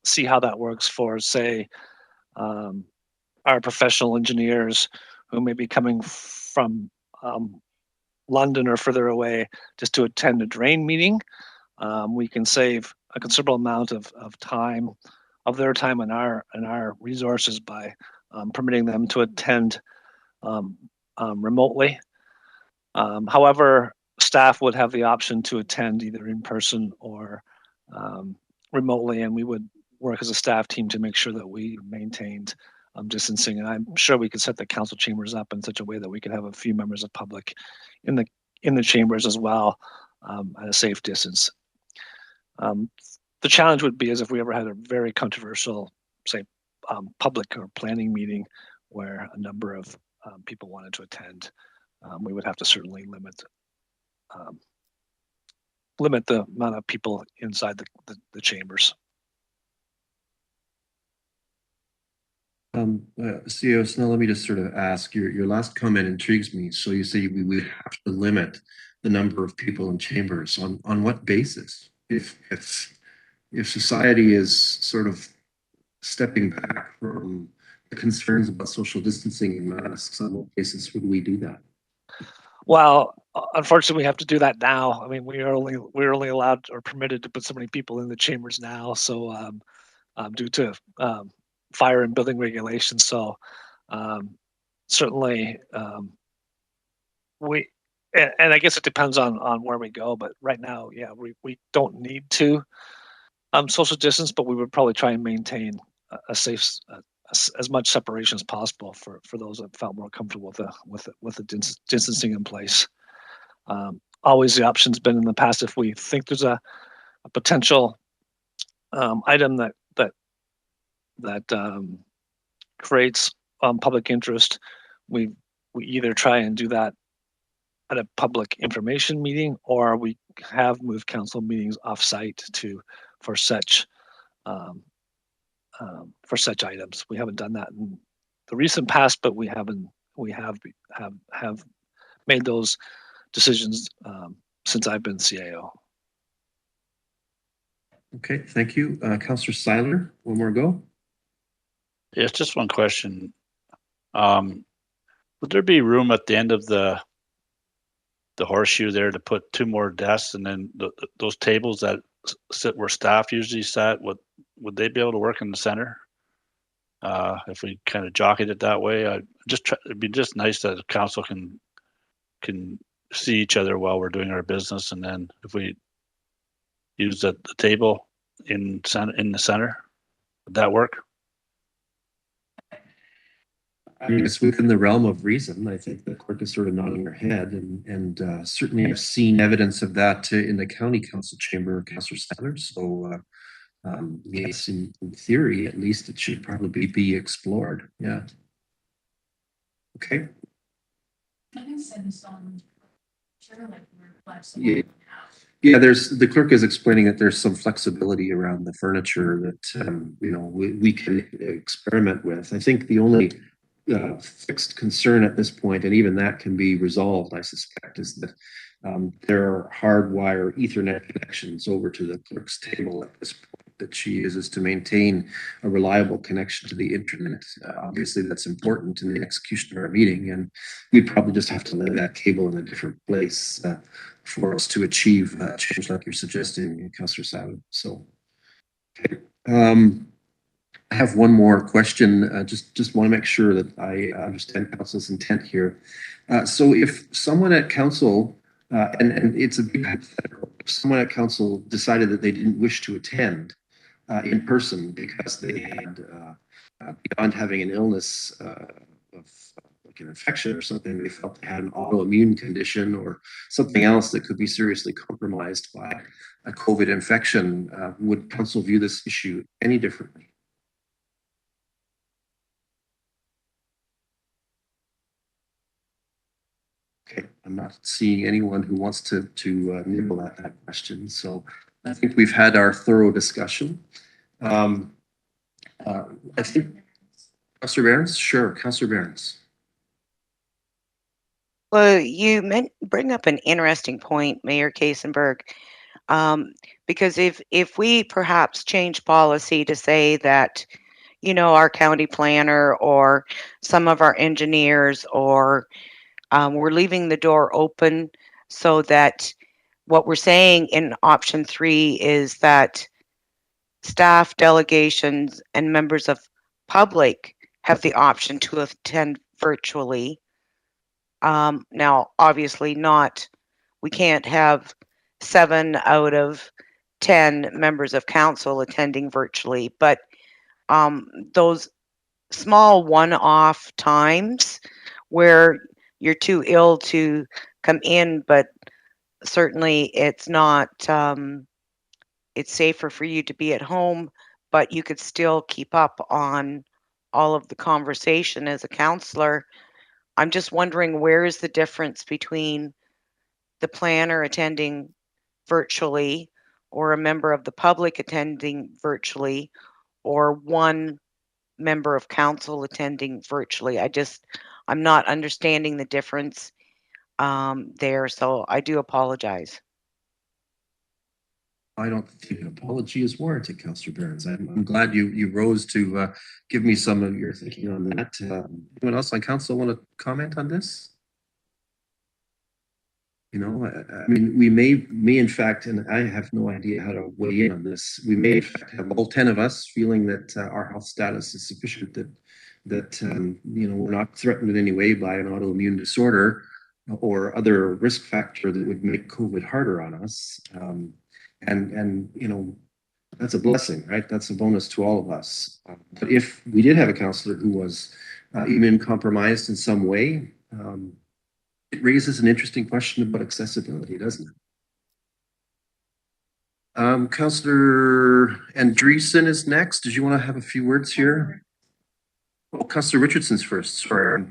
see how that works for, say, our professional engineers who may be coming from London or further away just to attend a drain meeting. We can save a considerable amount of time, of their time and our resources by permitting them to attend remotely. However, staff would have the option to attend either in person or remotely, and we would work as a staff team to make sure that we maintained distancing. And I'm sure we could set the council chambers up in such a way that we could have a few members of public in the chambers as well at a safe distance. The challenge would be as if we ever had a very controversial, say, public or planning meeting where a number of people wanted to attend. We would have to certainly limit the amount of people inside the chambers. CEO Snell, let me just sort of ask, your last comment intrigues me. So you say we would have to limit the number of people in chambers. On what basis? If society is sort of stepping back from the concerns about social distancing and masks, on what basis would we do that? Well, unfortunately, we have to do that now. I mean, we're only allowed or permitted to put so many people in the chambers now. So due to fire and building regulations, so certainly and I guess it depends on where we go. But right now, yeah, we don't need to social distance, but we would probably try and maintain a safe. As much separation as possible for those that felt more comfortable with the distancing in place. Always the option's been in the past, if we think there's a potential item that creates public interest, we either try and do that at a public information meeting, or we have moved council meetings off-site for such items. We haven't done that in the recent past, but we have made those decisions since I've been CAO. Okay, thank you. Councillor Seiler, one more go. Yes, just one question. Would there be room at the end of the horseshoe there to put 2 more desks, and then those tables that sit where staff usually sat, would they be able to work in the center? If we kind of jockeyed it that way, it'd be just nice that the council can see each other while we're doing our business, and then if we use the table in the center, would that work? I mean, it's within the realm of reason. I think the clerk is sort of nodding her head, and certainly I've seen evidence of that in the county council chamber, Councillor Seiler. So yes, in theory, at least, it should probably be explored. Yeah. Okay. Yeah, the clerk is explaining that there's some flexibility around the furniture that we can experiment with. I think the only fixed concern at this point, and even that can be resolved, I suspect, is that there are hardwire Ethernet connections over to the clerk's table at this point that she uses to maintain a reliable connection to the internet. Obviously, that's important in the execution of our meeting, and we'd probably just have to lay that cable in a different place for us to achieve change like you're suggesting, Councillor Seiler. So, okay. I have one more question. Just want to make sure that I understand council's intent here. So if someone at council, and it's a big hypothetical, if someone at council decided that they didn't wish to attend in person because they had, beyond having an illness of like an infection or something, they felt they had an autoimmune condition or something else that could be seriously compromised by a COVID infection, would council view this issue any differently? Okay, I'm not seeing anyone who wants to nibble at that question. So I think we've had our thorough discussion. I think Councillor Behrens? Sure, Councillor Behrens. Well, you bring up an interesting point, Mayor Kaysenberg, because if we perhaps change policy to say that, our county planner or some of our engineers or We're leaving the door open so that what we're saying in option 3 is that staff, delegations, and members of public have the option to attend virtually. Now, obviously we can't have 7 out of 10 members of council attending virtually, but those small one-off times where you're too ill to come in, but certainly it's not, it's safer for you to be at home, but you could still keep up on all of the conversation as a counselor. I'm just wondering, where is the difference between the planner attending virtually or a member of the public attending virtually or one member of council attending virtually? I'm not understanding the difference there, so I do apologize. I don't think an apology is warranted, Councillor Behrens. I'm glad you rose to give me some of your thinking on that. Anyone else on council want to comment on this? You know, I mean, we may in fact, and I have no idea how to weigh in on this, we may in fact have all 10 of us feeling that our health status is sufficient, that you know, we're not threatened in any way by an autoimmune disorder or other risk factor that would make COVID harder on us. And you know, that's a blessing, right? That's a bonus to all of us. But if we did have a councillor who was immune compromised in some way, it raises an interesting question about accessibility, doesn't it? Councillor Andreessen is next. Did you want to have a few words here? Oh, Councillor Richardson's first. Sorry,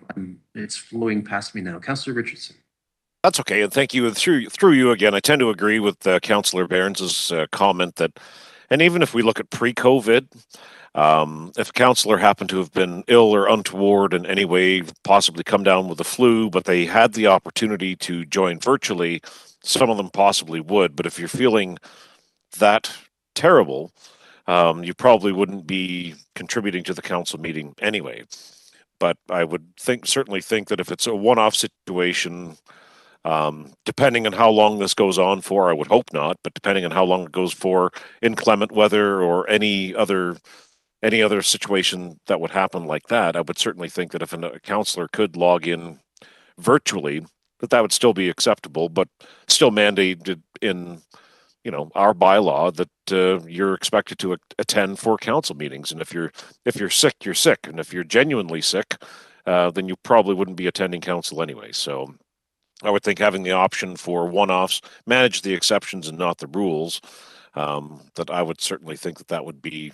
it's flowing past me now. Councillor Richardson. That's okay, and thank you. Through you again, I tend to agree with Councillor Behrens' comment that, and even if we look at pre-COVID, if a councillor happened to have been ill or untoward in any way, possibly come down with the flu, but they had the opportunity to join virtually, some of them possibly would. But if you're feeling that terrible, you probably wouldn't be contributing to the council meeting anyway. But I would certainly think that if it's a one-off situation, depending on how long this goes on for, I would hope not, but depending on how long it goes for, inclement weather or any other situation that would happen like that, I would certainly think that if a councillor could log in virtually, that would still be acceptable, but still mandated in, you know, our bylaw that you're expected to attend for council meetings. And if you're sick, you're sick, and if you're genuinely sick, then you probably wouldn't be attending council anyway. So I would think having the option for one-offs, manage the exceptions and not the rules, that I would certainly think that would be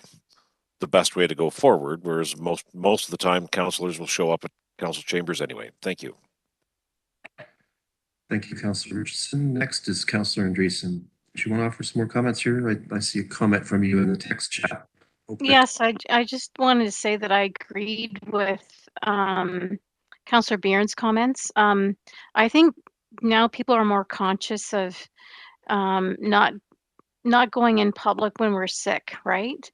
the best way to go forward, whereas most of the time councillors will show up at council chambers anyway. Thank you. Thank you, Councillor Richardson. Next is Councillor Andreessen. Do you want to offer some more comments here? I see a comment from you in the text chat. Okay. Yes, I just wanted to say that I agreed with Councillor Behrens' comments. I think now people are more conscious of not going in public when we're sick, right?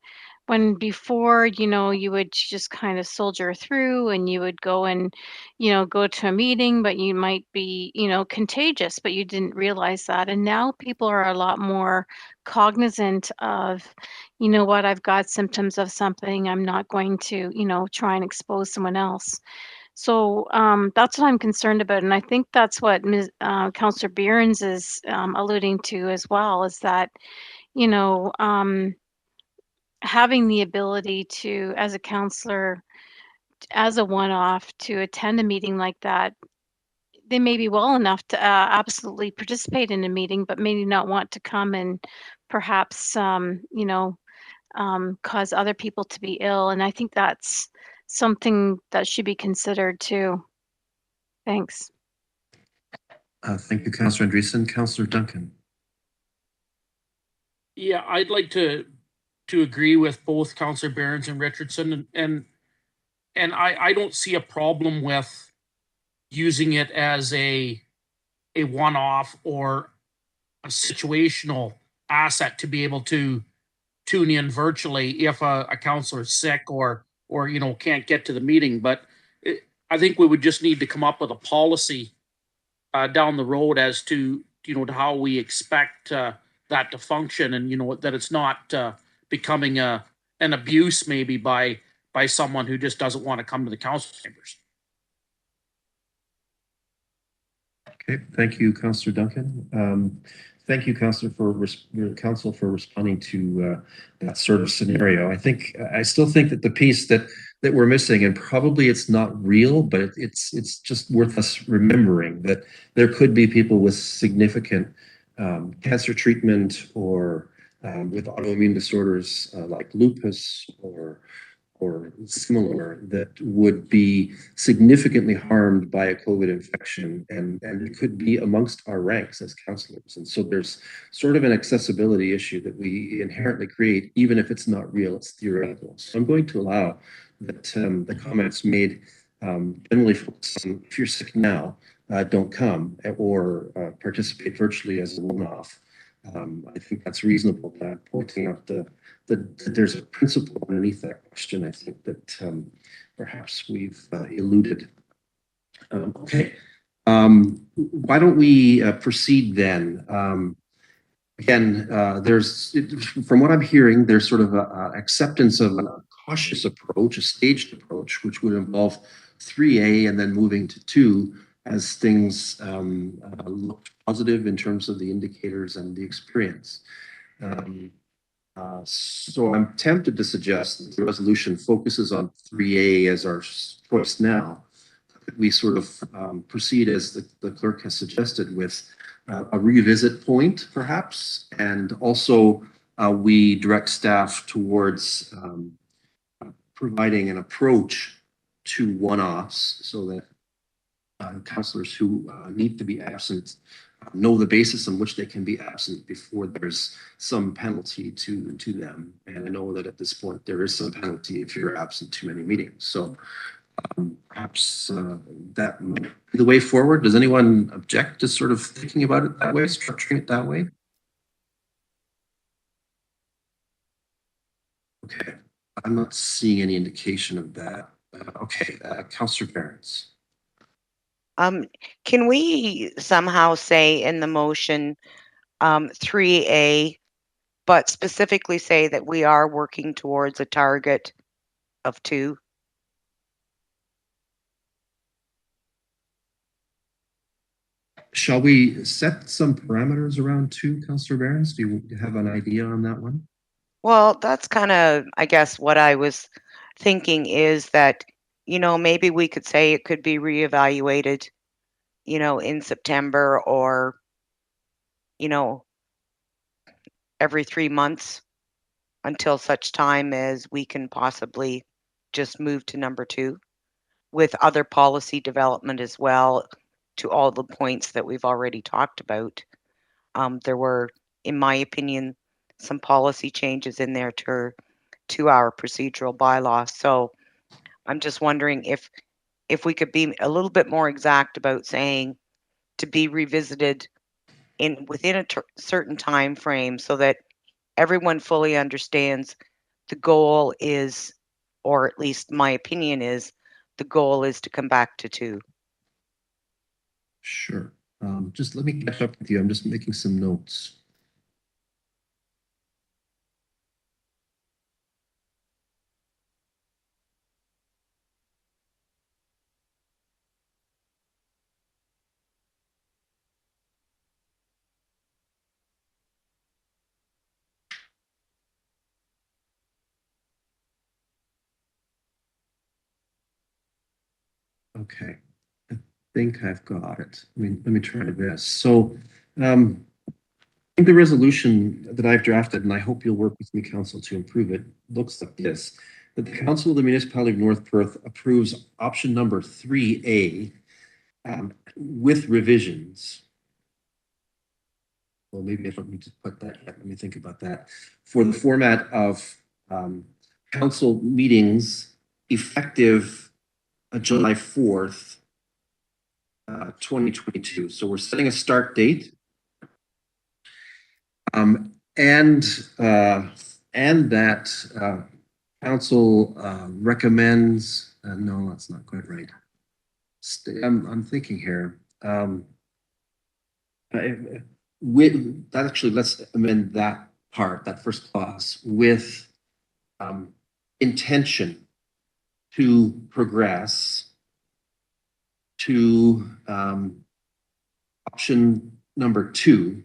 When before, you know, you would just kind of soldier through and you would go and, you know, go to a meeting, but you might be, you know, contagious, but you didn't realize that. And now people are a lot more cognizant of, you know what, I've got symptoms of something. I'm not going to, you know, try and expose someone else. So that's what I'm concerned about. And I think that's what Councillor Behrens is alluding to as well, is that, you know, having the ability to, as a counselor, as a one-off, to attend a meeting like that, they may be well enough to absolutely participate in a meeting, but maybe not want to come and perhaps, you know, cause other people to be ill. And I think that's something that should be considered too. Thanks. Thank you, Councillor Andreessen. Councillor Duncan. Yeah, I'd like to agree with both Councillor Behrens and Richardson, and I don't see a problem with using it as a one-off or a situational asset to be able to tune in virtually if a councillor is sick or you know, can't get to the meeting. But I think we would just need to come up with a policy down the road as to, to how we expect that to function, and, that it's not becoming an abuse maybe by someone who just doesn't want to come to the council chambers. Okay, thank you, Councillor Duncan. Thank you, Councillor, your council for responding to that sort of scenario. I still think that the piece that we're missing, and probably it's not real, but it's just worth us remembering that there could be people with significant cancer treatment or with autoimmune disorders like lupus or similar that would be significantly harmed by a COVID infection, and it could be amongst our ranks as councillors. And so there's sort of an accessibility issue that we inherently create, even if it's not real, it's theoretical. So I'm going to allow that the comments made generally focus on, if you're sick now, don't come, or participate virtually as a one-off. I think that's reasonable, pointing out that there's a principle underneath that question, I think, that perhaps we've eluded. Okay, why don't we proceed then? Again, from what I'm hearing, there's sort of an acceptance of a cautious approach, a staged approach, which would involve 3A and then moving to 2 as things look positive in terms of the indicators and the experience. So I'm tempted to suggest that the resolution focuses on 3A as our choice now. We sort of proceed as the clerk has suggested, with a revisit point perhaps, and also we direct staff towards providing an approach to one-offs so that councillors who need to be absent know the basis on which they can be absent before there's some penalty to them. And I know that at this point there is some penalty if you're absent too many meetings. So perhaps that might be the way forward. Does anyone object to sort of thinking about it that way, structuring it that way? Okay, I'm not seeing any indication of that. Okay, Councillor Behrens. Can we somehow say in the motion 3A, but specifically say that we are working towards a target of 2? Shall we set some parameters around 2, Councillor Behrens? Do you have an idea on that one? Well, that's kind of, I guess, what I was thinking is that, maybe we could say it could be reevaluated, in September, or, every 3 months until such time as we can possibly just move to number 2 with other policy development as well, to all the points that we've already talked about. There were, in my opinion, some policy changes in there to our procedural bylaw. So I'm just wondering if we could be a little bit more exact about saying to be revisited within a certain time frame, so that everyone fully understands the goal is, or at least my opinion is, the goal is to come back to 2. Sure. Just let me catch up with you. I'm just making some notes. Okay, I think I've got it. Let me try this. So the resolution that I've drafted, and I hope you'll work with me, Council, to improve it, looks like this: that the Council of the Municipality of North Perth approves option number 3A with revisions. Well, maybe I don't need to put that yet. Let me think about that. For the format of council meetings effective July 4th, 2022. So we're setting a start date. And that council recommends, no, that's not quite right. I'm thinking here. with that, actually, let's amend that part, that first clause, with intention to progress to option number 2,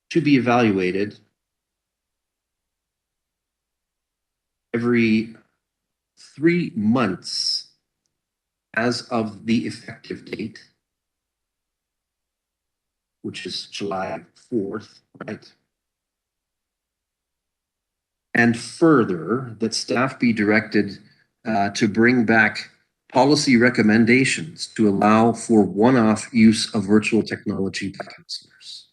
to be evaluated every 3 months as of the effective date, which is July 4th, right? And further, that staff be directed to bring back policy recommendations to allow for one-off use of virtual technology by councillors.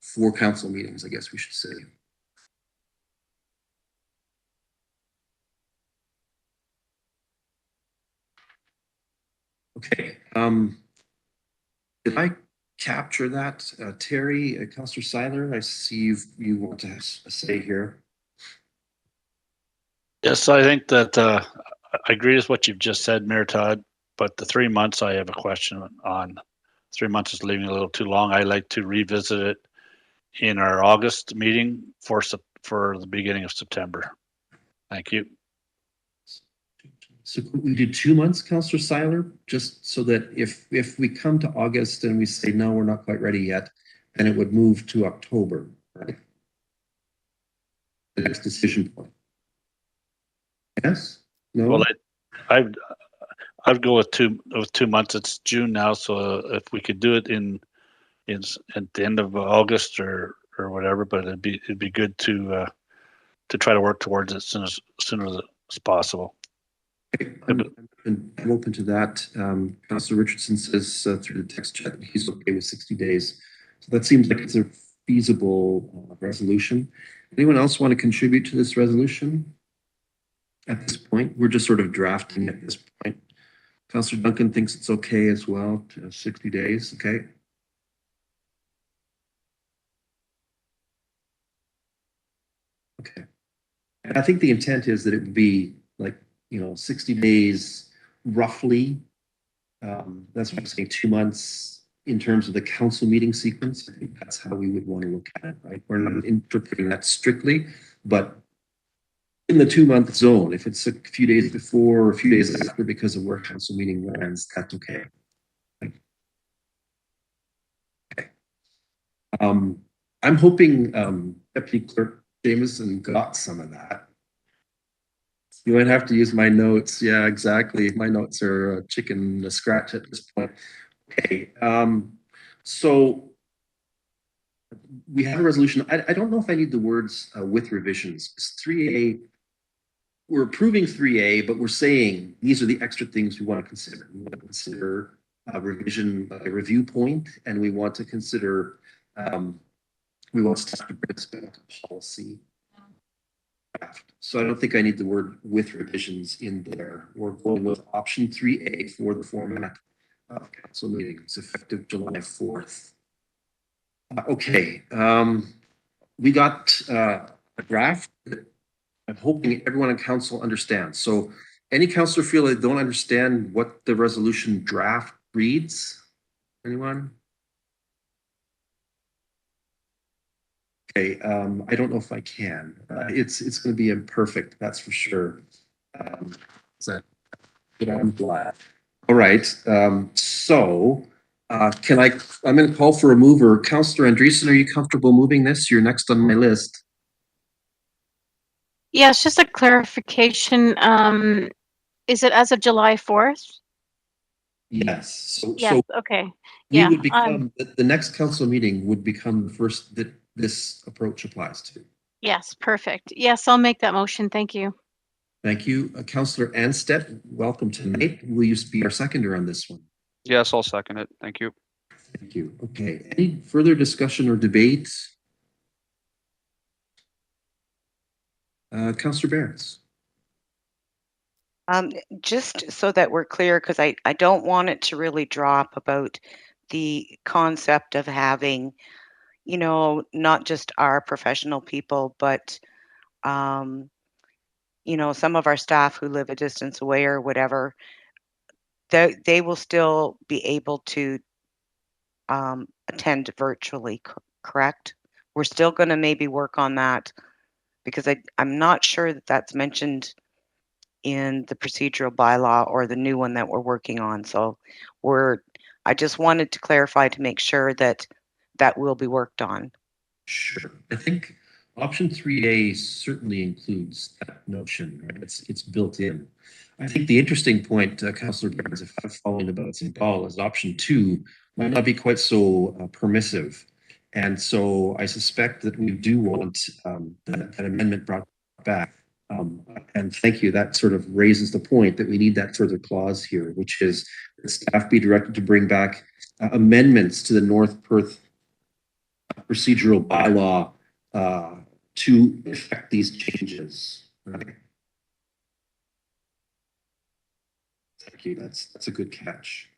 For council meetings, I guess we should say. Okay. Did I capture that, Terry, Councillor Seiler? I see you want to have a say here. Yes, I think that I agree with what you've just said, Mayor Todd, but the 3 months I have a question on. 3 months is leaving a little too long. I like to revisit it in our August meeting for the beginning of September. Thank you. So we did 2 months, Councillor Seiler, just so that if we come to August and we say, no, we're not quite ready yet, then it would move to October, right? The next decision point. Yes? No? Well, I'd go with 2 months. It's June now, so if we could do it at the end of August or whatever, but it'd be good to try to work towards it as soon as possible. I'm open to that. Councillor Richardson says through the text chat that he's okay with 60 days. So that seems like it's a feasible resolution. Anyone else want to contribute to this resolution? At this point, we're just sort of drafting at this point. Councillor Duncan thinks it's okay as well, 60 days, okay? Okay. And I think the intent is that it would be like, 60 days roughly. That's what I'm saying, 2 months in terms of the council meeting sequence. I think that's how we would want to look at it, right? We're not interpreting that strictly, but in the 2 month zone, if it's a few days before or a few days after because of where council meeting lands, that's okay. Okay. I'm hoping Deputy Clerk Jameson got some of that. You might have to use my notes. Yeah, exactly. My notes are chicken scratch at this point. Okay. So we have a resolution. I don't know if I need the words with revisions. 3A, we're approving 3A, but we're saying these are the extra things we want to consider. We want to consider a revision, a review point, and we want to consider, we want staff to bring us back a policy. So I don't think I need the word with revisions in there. We're going with option 3A for the format of council meetings effective July 4th. Okay, we got a draft that I'm hoping everyone in council understands. So any councillor feel they don't understand what the resolution draft reads? Anyone? Okay, I don't know if I can. It's going to be imperfect, that's for sure. Is that? I'm glad. All right. So, I'm going to call for a mover. Councillor Andreessen, are you comfortable moving this? You're next on my list. Yeah, it's just a clarification. Is it as of July 4th? Yes. Yes. Okay. We Yeah. would become the next council meeting would become the first that this approach applies to. Yes. Perfect. Yes, I'll make that motion. Thank you. Thank you. Councillor Anstedt, welcome tonight. Will you be our seconder on this one? Yes, I'll second it. Thank you. Thank you. Okay. Any further discussion or debate? Councillor Barons. Just so that we're clear, because I don't want it to really drop about the concept of having, not just our professional people, but some of our staff who live a distance away or whatever, they will still be able to attend virtually, correct? We're still going to maybe work on that because I'm not sure that that's mentioned in the procedural bylaw or the new one that we're working on. So I just wanted to clarify to make sure that that will be worked on. Sure. I think option 3A certainly includes that notion, right? It's built in. I think the interesting point, Councillor Barnes, if I'm following about St. Paul, is option 2 might not be quite so permissive. And so I suspect that we do want that amendment brought back. And thank you. That sort of raises the point that we need that further clause here, which is that staff be directed to bring back amendments to the North Perth procedural bylaw to effect these changes. Right? Thank you. That's a good catch.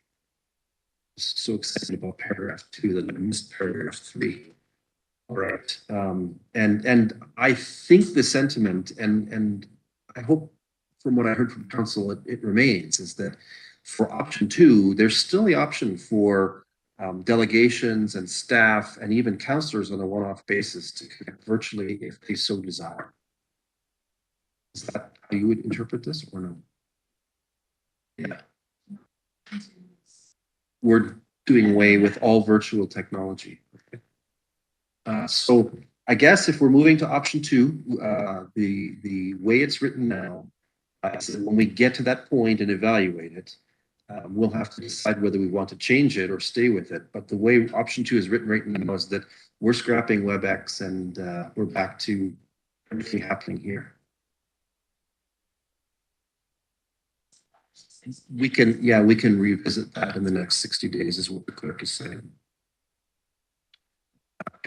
So excited about paragraph 2 that I missed paragraph 3. All right. And I think the sentiment, and I hope from what I heard from council, it remains, is that for option 2, there's still the option for delegations and staff and even councillors on a one-off basis to connect virtually if they so desire. Is that how you would interpret this or no? Yeah. We're doing away with all virtual technology. Okay. So I guess if we're moving to option 2, the way it's written now, so when we get to that point and evaluate it, we'll have to decide whether we want to change it or stay with it. But the way option 2 is written right now is that we're scrapping WebEx and we're back to everything happening here. We can revisit that in the next 60 days is what the clerk is saying.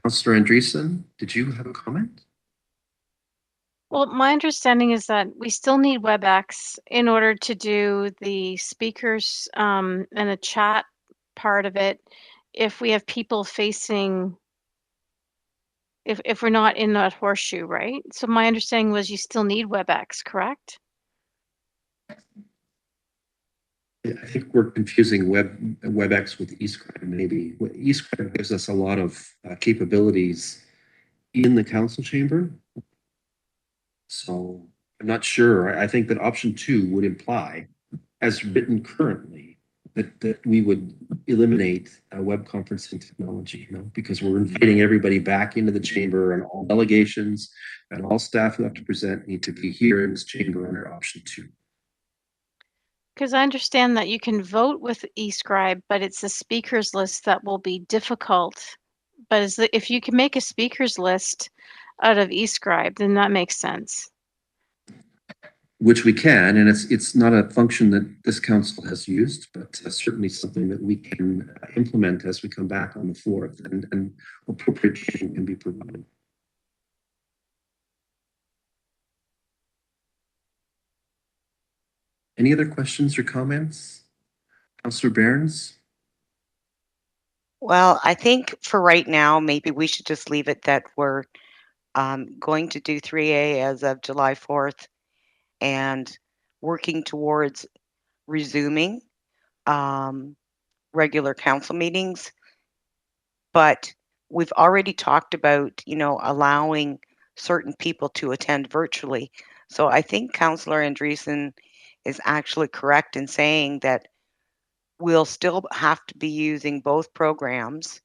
Councillor Andreessen, did you have a comment? Well, my understanding is that we still need WebEx in order to do the speakers and the chat part of it. If we have people facing, if we're not in that horseshoe, right? So my understanding was you still need WebEx, correct? Yeah, I think we're confusing WebEx with eScribe maybe. eScribe gives us a lot of capabilities in the council chamber. So I'm not sure. I think that option 2 would imply, as written currently, that we would eliminate web conferencing technology, because we're inviting everybody back into the chamber, and all delegations and all staff who have to present need to be here in this chamber under option 2. Because I understand that you can vote with eScribe, but it's the speakers list that will be difficult. But if you can make a speakers list out of eScribe, then that makes sense. Which we can, and it's not a function that this council has used, but certainly something that we can implement as we come back on the 4th, and appropriate training can be provided. Any other questions or comments? Councillor Barnes? Well, I think for right now, maybe we should just leave it that we're going to do 3A as of July 4th and working towards resuming regular council meetings. But we've already talked about, allowing certain people to attend virtually. So I think Councillor Andreessen is actually correct in saying that we'll still have to be using both programs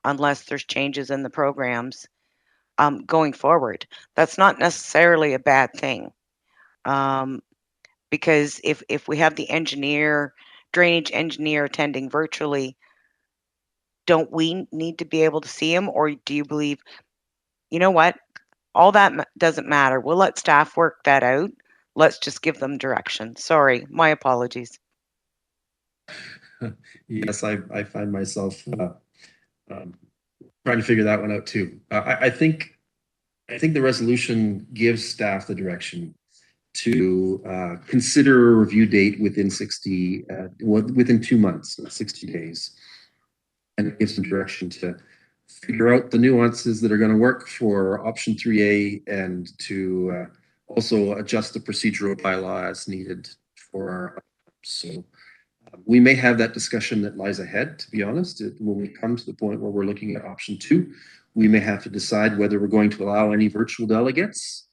unless there's changes in the programs going forward. That's not necessarily a bad thing. Because if we have the drainage engineer attending virtually, don't we need to be able to see him? Or do you believe, you know what, all that doesn't matter. We'll let staff work that out. Let's just give them direction. Sorry, my apologies. Yes, I find myself trying to figure that one out too. I think the resolution gives staff the direction to consider a review date within 2 months, 60 days, and it gives them direction to figure out the nuances that are going to work for option 3A and to also adjust the procedural bylaw as needed for our. So we may have that discussion that lies ahead, to be honest. When we come to the point where we're looking at option 2, we may have to decide whether we're going to allow any virtual delegates.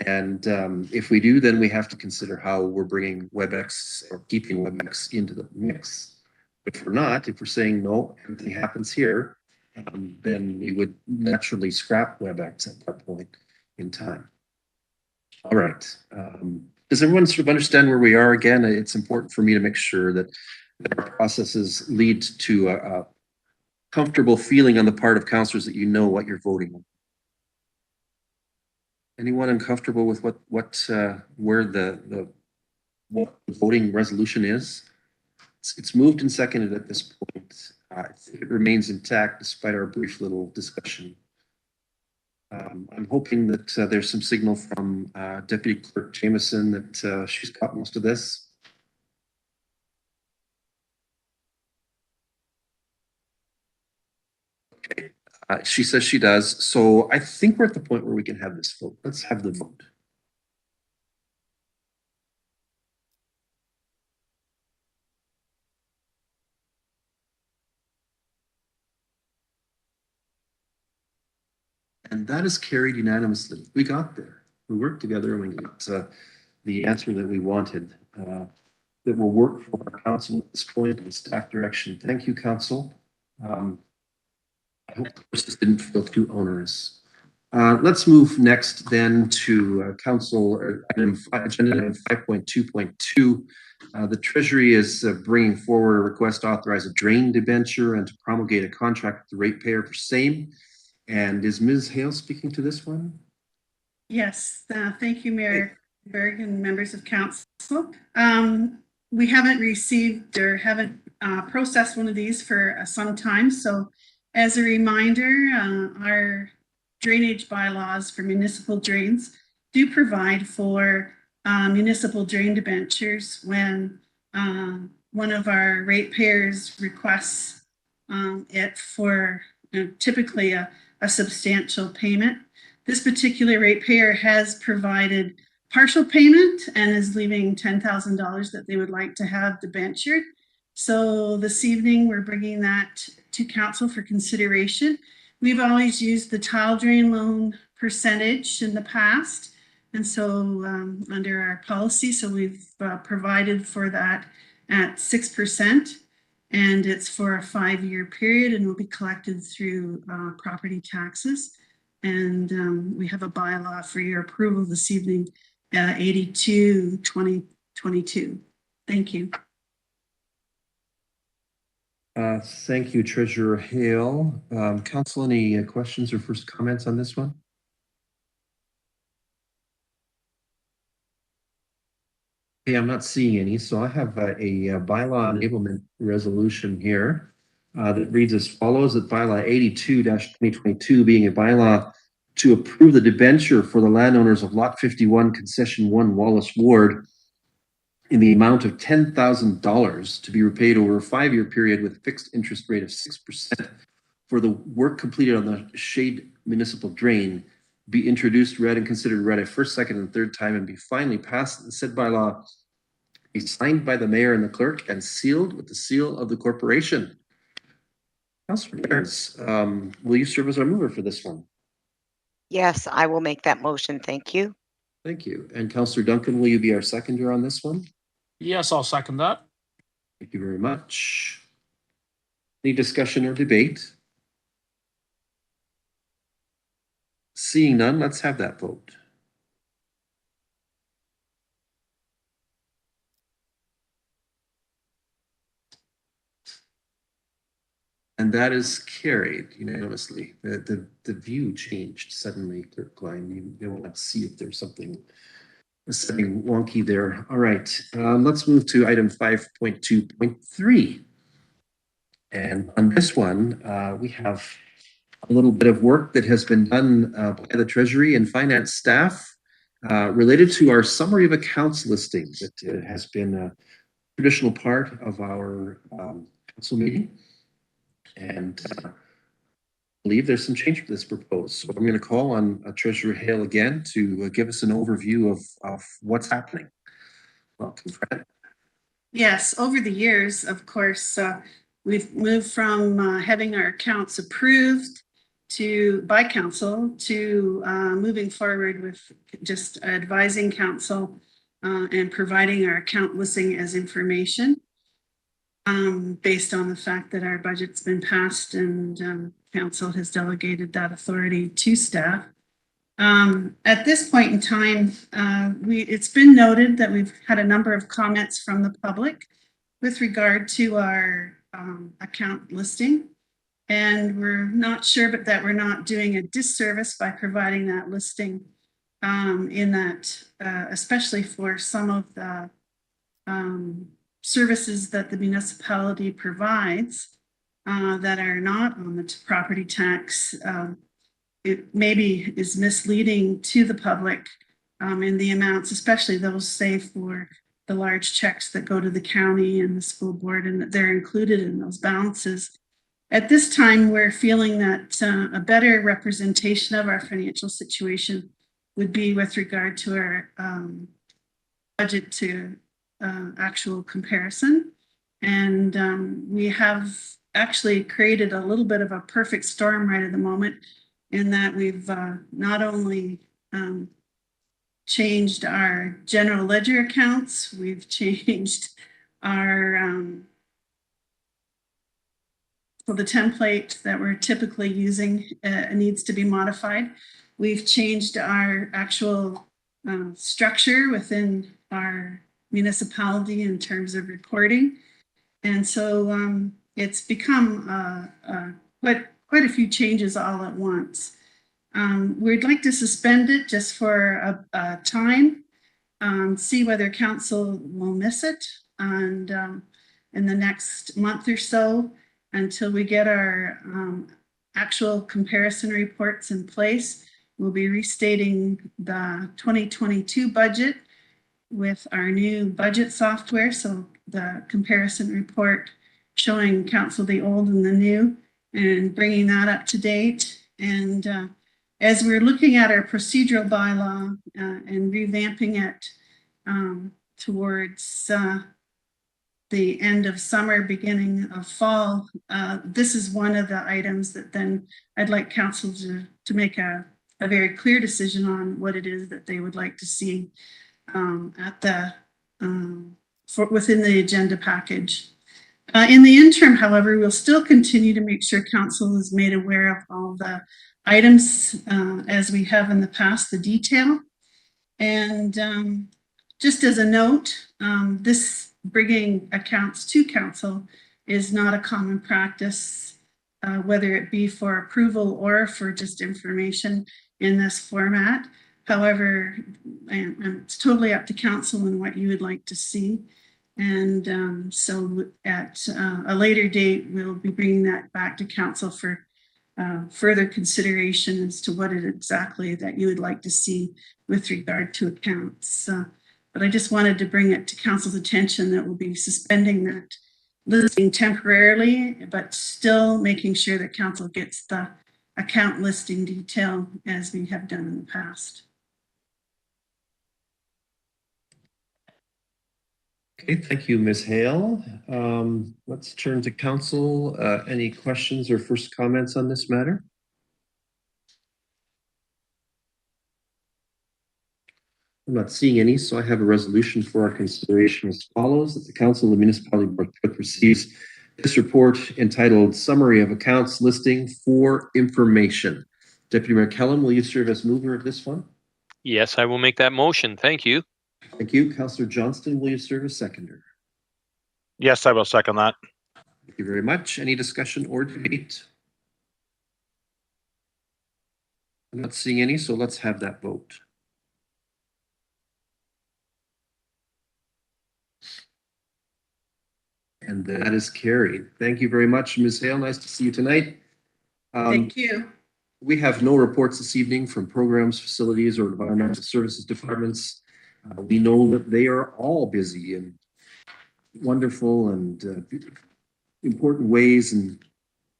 And if we do, then we have to consider how we're bringing WebEx or keeping WebEx into the mix. If we're not, if we're saying no, everything happens here, then we would naturally scrap WebEx at that point in time. All right. Does everyone sort of understand where we are? Again, it's important for me to make sure that our processes lead to a comfortable feeling on the part of councillors that you know what you're voting on. Anyone uncomfortable with what where the voting resolution is? It's moved and seconded at this point. I think it remains intact despite our brief little discussion. I'm hoping that there's some signal from Deputy Clerk Jameson that she's got most of this. Okay. She says she does. So I think we're at the point where we can have this vote. Let's have the vote. And that is carried unanimously. We got there. We worked together and we got the answer that we wanted. That will work for our council at this point in staff direction. Thank you, council. I hope the process didn't feel too onerous. Let's move next then to council agenda item 5.2.2. The Treasury is bringing forward a request to authorize a drain debenture and to promulgate a contract with the ratepayer for same. And is Ms. Hale speaking to this one? Yes, thank you, Mayor Berg and members of council. We haven't received or haven't processed one of these for some time. So as a reminder, our drainage bylaws for municipal drains do provide for municipal drain debentures when one of our ratepayers requests it for typically a substantial payment. This particular ratepayer has provided partial payment and is leaving $10,000 that they would like to have debentured. So this evening we're bringing that to council for consideration. We've always used the tile drain loan percentage in the past, and so under our policy, so we've provided for that at 6%. And it's for a 5-year period and will be collected through property taxes. And we have a bylaw for your approval this evening, 82-2022. Thank you. Thank you, Treasurer Hale. Council, any questions or first comments on this one? Okay, I'm not seeing any, so I have a bylaw enablement resolution here that reads as follows: that bylaw 82-2022 being a bylaw to approve the debenture for the landowners of Lot 51, Concession 1, Wallace Ward, in the amount of $10,000 to be repaid over a 5-year period with a fixed interest rate of 6% for the work completed on the Shade Municipal Drain, be introduced, read, and considered read a first, second, and third time, and be finally passed. The said bylaw be signed by the mayor and the clerk and sealed with the seal of the corporation. Councillor Barnes, will you serve as our mover for this one? Yes, I will make that motion. Thank you. Thank you. And Councillor Duncan, will you be our seconder on this one? Yes, I'll second that. Thank you very much. Any discussion or debate? Seeing none, let's have that vote. And that is carried unanimously. The view changed suddenly, Clerk Klein. You want to see if there's something wonky there. All right, let's move to item 5.2.3. And on this one, we have a little bit of work that has been done by the Treasury and Finance staff related to our summary of accounts listing that has been a traditional part of our council meeting. And believe there's some change that's proposed. So I'm going to call on Treasurer Hale again to give us an overview of what's happening. Welcome, Fred. Yes, over the years, of course, we've moved from having our accounts approved by council to moving forward with just advising council and providing our account listing as information based on the fact that our budget's been passed and council has delegated that authority to staff. At this point in time, it's been noted that we've had a number of comments from the public with regard to our account listing. And we're not sure, but that we're not doing a disservice by providing that listing in that, especially for some of the services that the municipality provides that are not on the property tax. It maybe is misleading to the public in the amounts, especially those, say, for the large checks that go to the county and the school board, and that they're included in those balances. At this time, we're feeling that a better representation of our financial situation would be with regard to our budget to actual comparison. And we have actually created a little bit of a perfect storm right at the moment, in that we've not only changed our general ledger accounts, we've changed our so the template that we're typically using needs to be modified. We've changed our actual structure within our municipality in terms of reporting. And so it's become quite a few changes all at once. We'd like to suspend it just for a time, see whether council will miss it, and in the next month or so, until we get our actual comparison reports in place. We'll be restating the 2022 budget with our new budget software. So the comparison report showing council the old and the new, and bringing that up to date. And as we're looking at our procedural bylaw and revamping it towards the end of summer, beginning of fall, this is one of the items that then I'd like council to make a very clear decision on what it is that they would like to see at the within the agenda package. In the interim, however, we'll still continue to make sure council is made aware of all the items as we have in the past, the detail. And just as a note, this bringing accounts to council is not a common practice, whether it be for approval or for just information in this format. However, it's totally up to council and what you would like to see. And so at a later date, we'll be bringing that back to council for further consideration as to what it exactly that you would like to see with regard to accounts. But I just wanted to bring it to council's attention that we'll be suspending that listing temporarily, but still making sure that council gets the account listing detail as we have done in the past. Okay, thank you, Ms. Hale. Let's turn to council. Any questions or first comments on this matter? I'm not seeing any, so I have a resolution for our consideration as follows: that the Council of the Municipality of Perth receives this report entitled Summary of Accounts Listing for Information. Deputy Mayor Kellum, will you serve as mover of this one? Yes, I will make that motion. Thank you. Thank you. Councillor Johnston, will you serve as seconder? Yes, I will second that. Thank you very much. Any discussion or debate? I'm not seeing any, so let's have that vote. And that is carried. Thank you very much, Ms. Hale. Nice to see you tonight. Thank you. We have no reports this evening from programs, facilities, or environmental services departments. We know that they are all busy in wonderful and important ways and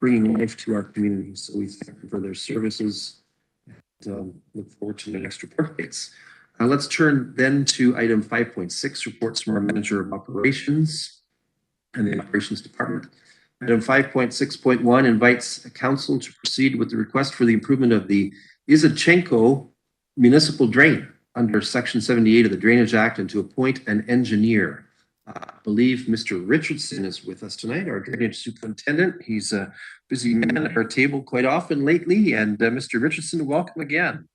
bringing life to our community. So we thank them for their services and look forward to the next report dates. Let's turn then to item 5.6, reports from our Manager of Operations and the Operations Department. Item 5.6.1 invites council to proceed with the request for the improvement of the Izachenko Municipal Drain under Section 78 of the Drainage Act and to appoint an engineer. I believe Mr. Richardson is with us tonight, our drainage superintendent. He's a busy man at our table quite often lately. And Mr. Richardson, welcome again.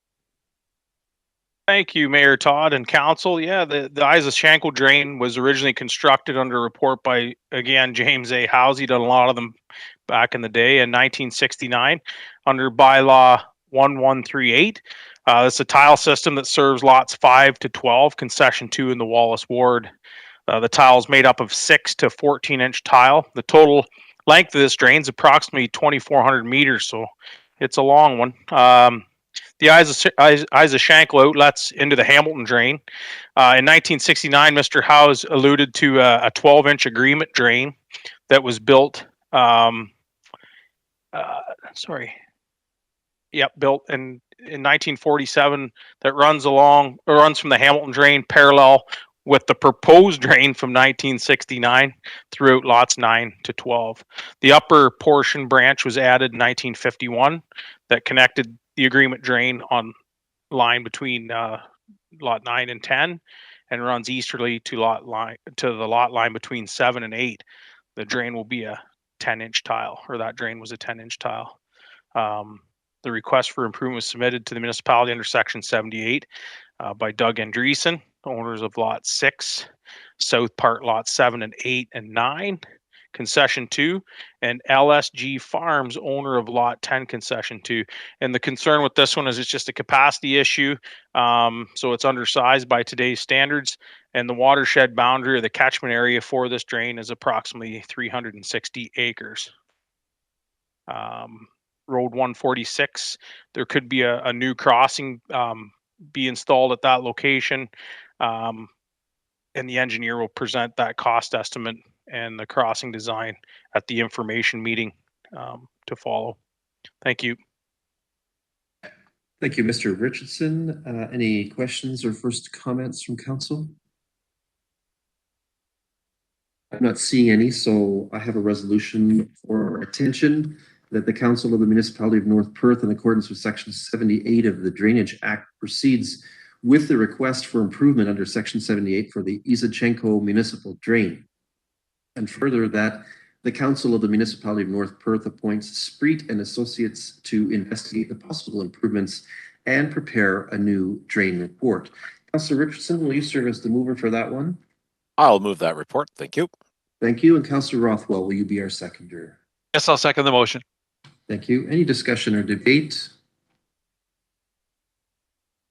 Thank you, Mayor Todd and Council. Yeah, the Izachenko drain was originally constructed under a report by, again, James A. House. He done a lot of them back in the day in 1969 under bylaw 1138. It's a tile system that serves lots 5 to 12, concession 2 in the Wallace Ward. The tile is made up of 6 to 14-inch tile. The total length of this drain is approximately 2,400 meters, so it's a long one. The Izachenko outlets into the Hamilton drain. In 1969, Mr. House alluded to a 12-inch agreement drain that was built. Built in 1947 that runs from the Hamilton drain parallel with the proposed drain from 1969 throughout lots 9 to 12. The upper portion branch was added in 1951 that connected the agreement drain on line between lot 9 and 10 and runs easterly to the lot line between 7 and 8. The drain will be a 10-inch tile, or that drain was a 10-inch tile. The request for improvement was submitted to the municipality under Section 78 by Doug Andreessen, owners of Lot 6, South Part Lot 7 and 8 and 9, Concession 2, and LSG Farms, owner of Lot 10, Concession 2. And the concern with this one is it's just a capacity issue, so it's undersized by today's standards, and the watershed boundary or the catchment area for this drain is approximately 360 acres. Road 146, there could be a new crossing be installed at that location, and the engineer will present that cost estimate and the crossing design at the information meeting to follow. Thank you. Thank you, Mr. Richardson. Any questions or first comments from council? I'm not seeing any, so I have a resolution for our attention that the Council of the Municipality of North Perth, in accordance with Section 78 of the Drainage Act, proceeds with the request for improvement under Section 78 for the Izachenko Municipal Drain. And further, that the Council of the Municipality of North Perth appoints Spreet and Associates to investigate the possible improvements and prepare a new drain report. Councillor Richardson, will you serve as the mover for that one? I'll move that report. Thank you. Thank you. And Councillor Rothwell, will you be our seconder? Yes, I'll second the motion. Thank you. Any discussion or debate?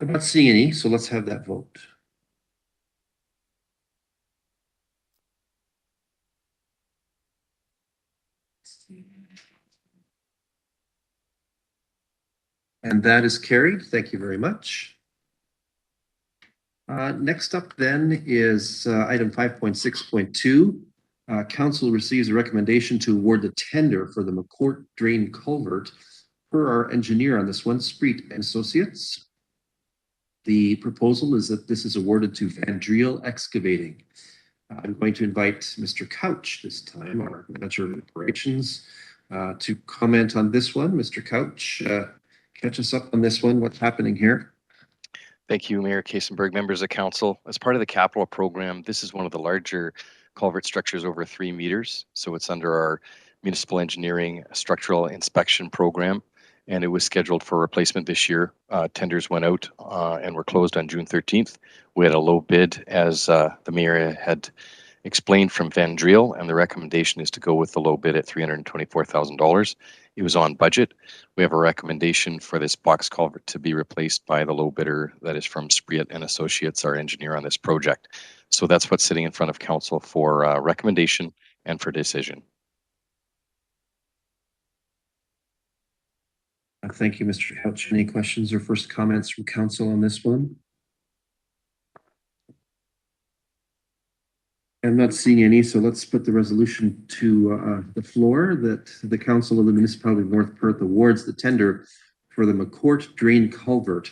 I'm not seeing any, so let's have that vote. And that is carried. Thank you very much. Next up then is item 5.6.2. Council receives a recommendation to award the tender for the McCourt Drain Culvert per our engineer on this one, Spreet and Associates. The proposal is that this is awarded to Van Driel Excavating. I'm going to invite Mr. Couch this time, our Manager of Operations, to comment on this one. Mr. Couch, catch us up on this one. What's happening here? Thank you, Mayor Kasenberg, members of council. As part of the capital program, this is one of the larger culvert structures over 3 meters. So it's under our municipal engineering structural inspection program, and it was scheduled for replacement this year. Tenders went out and were closed on June 13th. We had a low bid, as the mayor had explained, from Van Driel, and the recommendation is to go with the low bid at $324,000. It was on budget. We have a recommendation for this box culvert to be replaced by the low bidder, that is from Spreet and Associates, our engineer on this project. So that's what's sitting in front of council for recommendation and for decision. Thank you, Mr. Couch. Any questions or first comments from council on this one? I'm not seeing any, so let's put the resolution to the floor that the Council of the Municipality of North Perth awards the tender for the McCourt Drain Culvert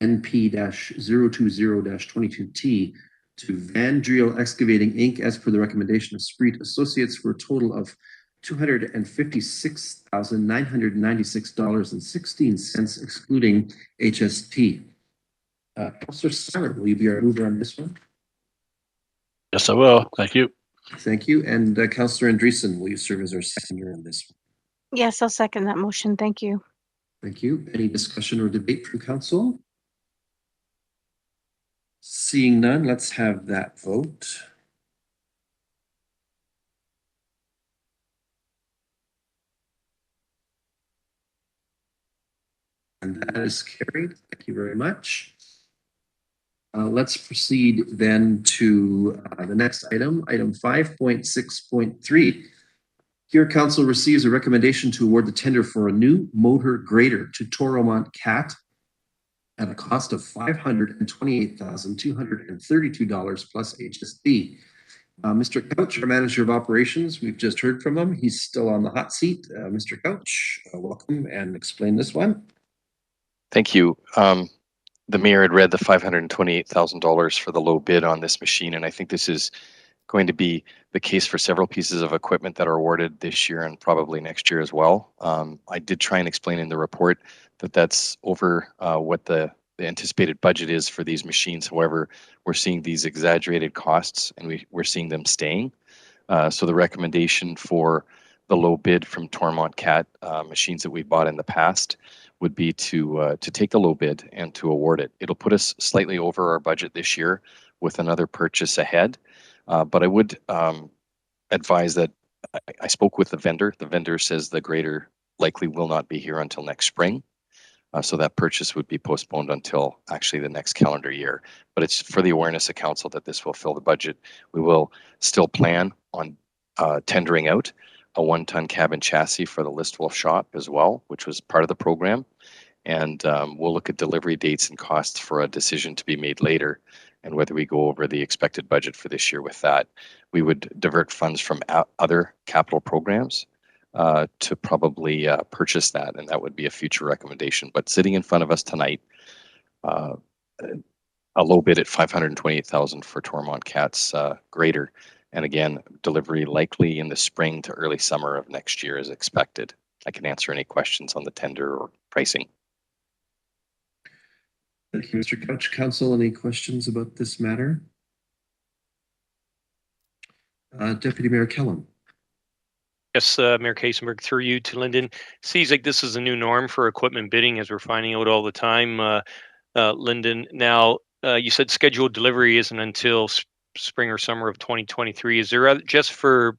NP-020-22T to Van Driel Excavating Inc. as per the recommendation of Spreet Associates for a total of $256,996.16, excluding HST. Councillor Seiler, will you be our mover on this one? Yes, I will. Thank you. Thank you. And Councillor Andreessen, will you serve as our seconder on this one? Yes, I'll second that motion. Thank you. Thank you. Any discussion or debate from council? Seeing none, let's have that vote. And that is carried. Thank you very much. Let's proceed then to the next item, item 5.6.3. Here, council receives a recommendation to award the tender for a new motor grader to Toromont Cat at a cost of $528,232 plus HST. Mr. Couch, our manager of operations, we've just heard from him. He's still on the hot seat. Mr. Couch, welcome and explain this one. Thank you. The mayor had read the $528,000 for the low bid on this machine, and I think this is going to be the case for several pieces of equipment that are awarded this year and probably next year as well. I did try and explain in the report that that's over what the anticipated budget is for these machines. However, we're seeing these exaggerated costs, and we're seeing them staying. So the recommendation for the low bid from Toromont Cat machines that we bought in the past would be to take the low bid and to award it. It'll put us slightly over our budget this year with another purchase ahead. But I would advise that I spoke with the vendor. The vendor says the grader likely will not be here until next spring. So that purchase would be postponed until actually the next calendar year. But it's for the awareness of council that this will fill the budget. We will still plan on tendering out a 1-ton cabin chassis for the Listwolf shop as well, which was part of the program. And we'll look at delivery dates and costs for a decision to be made later, and whether we go over the expected budget for this year with that. We would divert funds from other capital programs to probably purchase that, and that would be a future recommendation. But sitting in front of us tonight, a low bid at $528,000 for Toromont Cat's grader. And again, delivery likely in the spring to early summer of next year is expected. I can answer any questions on the tender or pricing. Thank you, Mr. Couch. Council, any questions about this matter? Deputy Mayor Kellum. Yes, Mayor Kasenberg, through you to Lyndon. Seems like this is a new norm for equipment bidding, as we're finding out all the time. Lyndon, now you said scheduled delivery isn't until spring or summer of 2023. Is there just for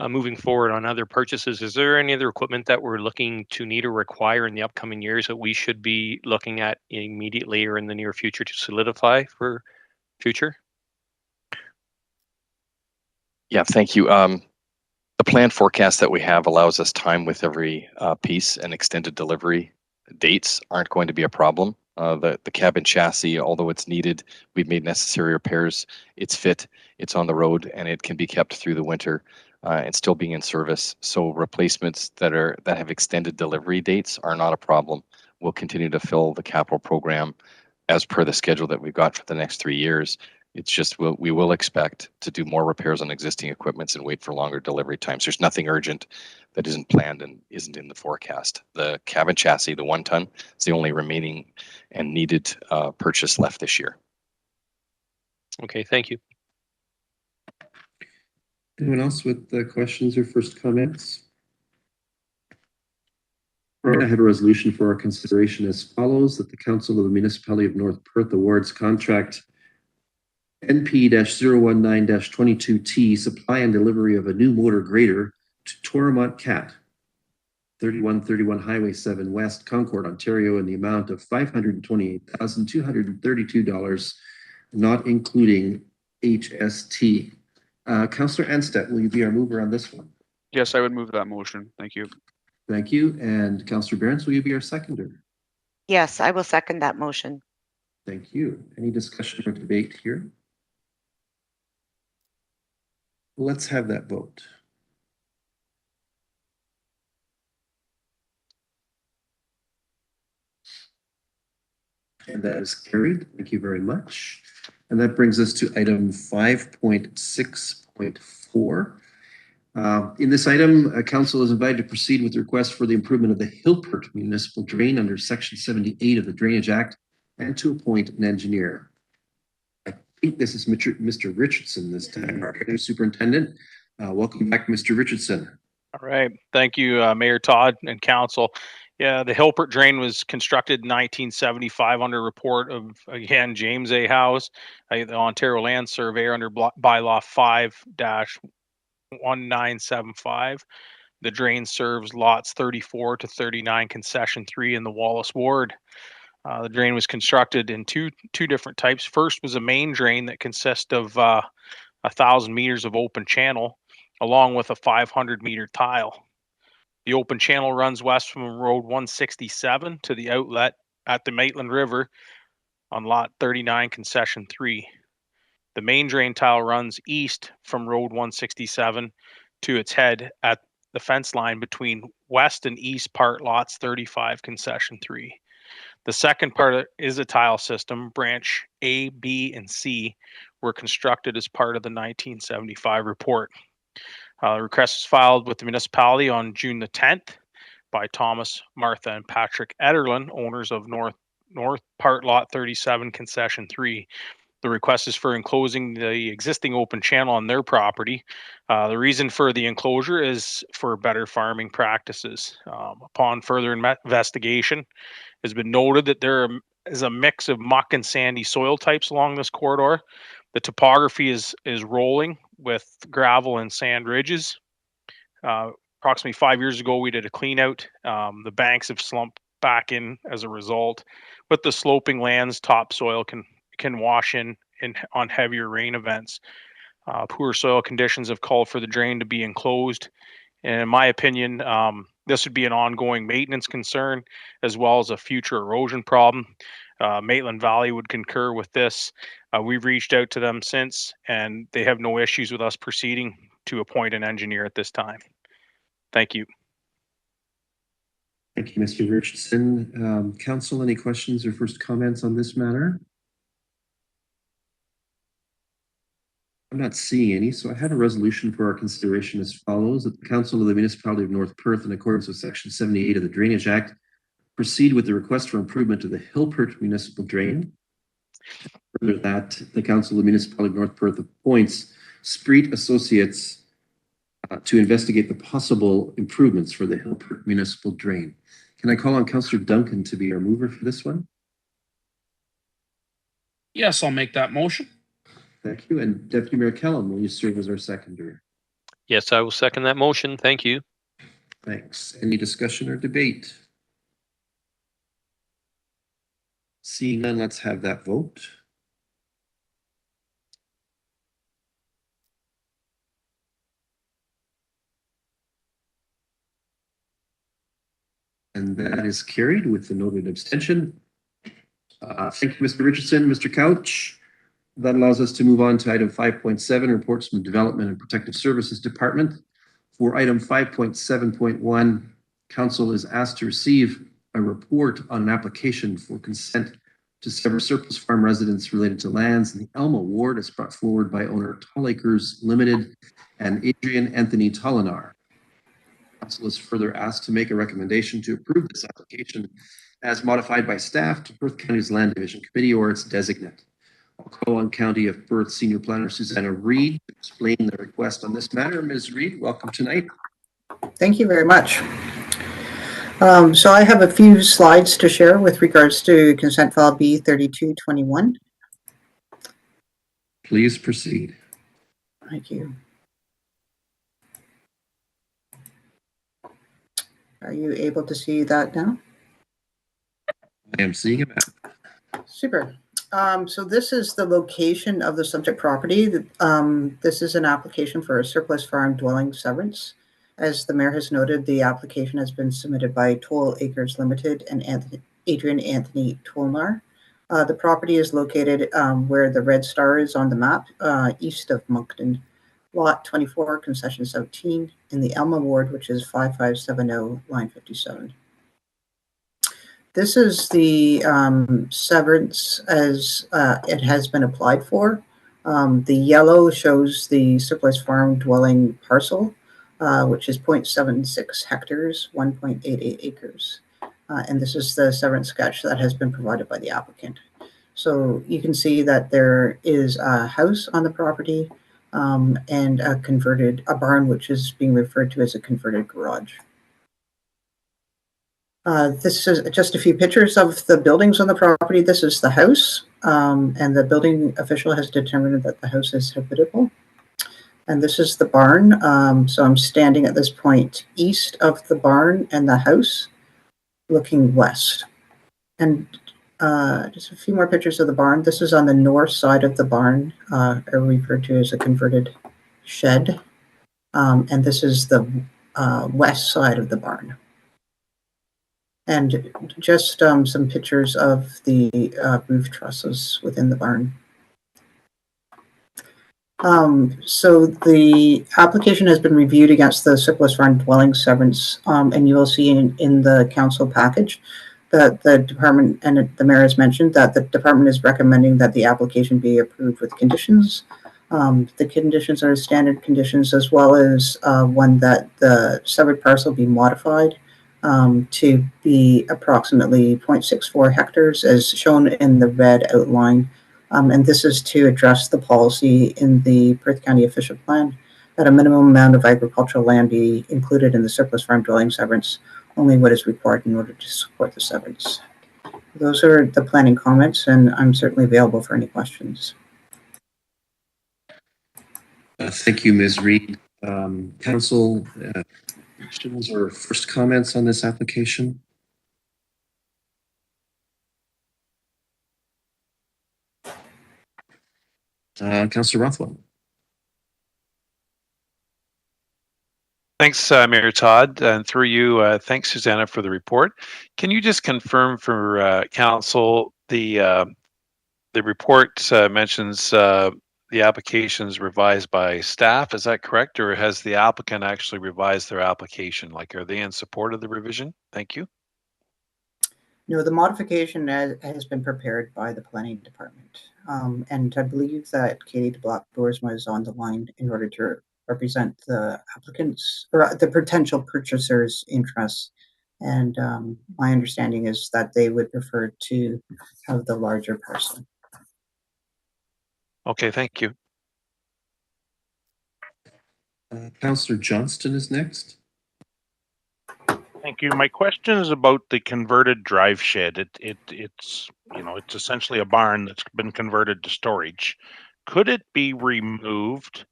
moving forward on other purchases, is there any other equipment that we're looking to need or require in the upcoming years that we should be looking at immediately or in the near future to solidify for future? Yeah, thank you. The planned forecast that we have allows us time with every piece, and extended delivery dates aren't going to be a problem. The cabin chassis, although it's needed, we've made necessary repairs. It's fit, it's on the road, and it can be kept through the winter and still being in service. So replacements that have extended delivery dates are not a problem. We'll continue to fill the capital program as per the schedule that we've got for the next 3 years. It's just we will expect to do more repairs on existing equipments and wait for longer delivery times. There's nothing urgent that isn't planned and isn't in the forecast. The cabin chassis, the 1-ton, is the only remaining and needed purchase left this year. Okay, thank you. Anyone else with questions or first comments? I have a resolution for our consideration as follows: that the Council of the Municipality of North Perth awards contract NP-019-22T supply and delivery of a new motor grader to Toromont Cat, 3131 Highway 7 West, Concord, Ontario, in the amount of $528,232, not including HST. Councillor Anstett, will you be our mover on this one? Yes, I would move that motion. Thank you. Thank you. And Councillor Behrens, will you be our seconder? Yes, I will second that motion. Thank you. Any discussion or debate here? Let's have that vote. And that is carried. Thank you very much. And that brings us to item 5.6.4. In this item, Council is invited to proceed with the request for the improvement of the Hillpert Municipal Drain under Section 78 of the Drainage Act and to appoint an engineer. I think this is Mr. Richardson this time, our new superintendent. Welcome back, Mr. Richardson. All right. Thank you, Mayor Todd and Council. Yeah, the Hillpert drain was constructed in 1975 under report of, again, James A. Howes, the Ontario Land Surveyor under bylaw 5-1975. The drain serves lots 34 to 39, concession 3 in the Wallace Ward. The drain was constructed in two different types. First was a main drain that consists of 1,000 meters of open channel, along with a 500-meter tile. The open channel runs west from Road 167 to the outlet at the Maitland River on Lot 39, Concession 3. The main drain tile runs east from Road 167 to its head at the fence line between west and east part lots 35, Concession 3. The second part is a tile system. Branch A, B, and C were constructed as part of the 1975 report. The request was filed with the municipality on June the 10th by Thomas, Martha, and Patrick Ederlin, owners of North Part Lot 37, Concession 3. The request is for enclosing the existing open channel on their property. The reason for the enclosure is for better farming practices. Upon further investigation, it has been noted that there is a mix of muck and sandy soil types along this corridor. The topography is rolling with gravel and sand ridges. Approximately 5 years ago, we did a clean out. The banks have slumped back in as a result. With the sloping lands, topsoil can wash in on heavier rain events. Poor soil conditions have called for the drain to be enclosed. And in my opinion, this would be an ongoing maintenance concern as well as a future erosion problem. Maitland Valley would concur with this. We've reached out to them since, and they have no issues with us proceeding to appoint an engineer at this time. Thank you. Thank you, Mr. Richardson. Council, any questions or first comments on this matter? I'm not seeing any, so I have a resolution for our consideration as follows: that the Council of the Municipality of North Perth, in accordance with Section 78 of the Drainage Act, proceed with the request for improvement to the Hillpert Municipal Drain. Further, that the Council of the Municipality of North Perth appoints Spreet Associates to investigate the possible improvements for the Hillpert Municipal Drain. Can I call on Councillor Duncan to be our mover for this one? Yes, I'll make that motion. Thank you. And Deputy Mayor Kellum, will you serve as our seconder? Yes, I will second that motion. Thank you. Thanks. Any discussion or debate? Seeing none, let's have that vote. And that is carried with the noted abstention. Thank you, Mr. Richardson. Mr. Couch. That allows us to move on to item 5.7, reports from the Development and Protective Services Department. For item 5.7.1, Council is asked to receive a report on an application for consent to sever surplus farm residents related to lands in the Elma Ward, as brought forward by owner Tall Acres Limited and Adrian Anthony Tolinar. Council is further asked to make a recommendation to approve this application as modified by staff to Perth County's Land Division Committee or its designate. I'll call on County of Perth Senior Planner Susanna Reid to explain the request on this matter. Ms. Reid, welcome tonight. Thank you very much. So I have a few slides to share with regards to consent file B3221. Please proceed. Thank you. Are you able to see that now? I am seeing a map. Super. So this is the location of the subject property. This is an application for a surplus farm dwelling severance. As the mayor has noted, the application has been submitted by Tall Acres Limited and Adrian Anthony Tolinar. The property is located where the red star is on the map, east of Muntin. lot 24, concession 17, in the Elma ward, which is 5570, line 57. This is the severance as it has been applied for. The yellow shows the surplus farm dwelling parcel, which is 0.76 hectares, 1.88 acres. And this is the severance sketch that has been provided by the applicant. So you can see that there is a house on the property and a barn, which is being referred to as a converted garage. This is just a few pictures of the buildings on the property. This is the house, and the building official has determined that the house is habitable. And this is the barn. So I'm standing at this point east of the barn and the house, looking west. And just a few more pictures of the barn. This is on the north side of the barn, referred to as a converted shed. And this is the west side of the barn. And just some pictures of the roof trusses within the barn. So the application has been reviewed against the surplus farm dwelling severance, and you will see in the council package that the department, and the mayor has mentioned that the department is recommending that the application be approved with conditions. The conditions are standard conditions, as well as one that the severed parcel be modified to be approximately 0.64 hectares as shown in the red outline. And this is to address the policy in the Perth County official plan that a minimum amount of agricultural land be included in the surplus farm dwelling severance, only what is required in order to support the severance. Those are the planning comments, and I'm certainly available for any questions. Thank you, Ms. Reed. Council, questions or first comments on this application? Councillor Rothwell. Thanks, Mayor Todd, and through you, thanks, Susanna, for the report. Can you just confirm for council the report mentions the applications revised by staff? Is that correct, or has the applicant actually revised their application? Like, are they in support of the revision? Thank you. No, the modification has been prepared by the planning department. And I believe that Katie de Block-Boersma is on the line in order to represent the applicants or the potential purchasers' interests. And my understanding is that they would prefer to have the larger parcel. Okay, thank you. Councillor Johnston is next. Thank you. My question is about the converted drive shed. It's it's essentially a barn that's been converted to storage. Could it be removed,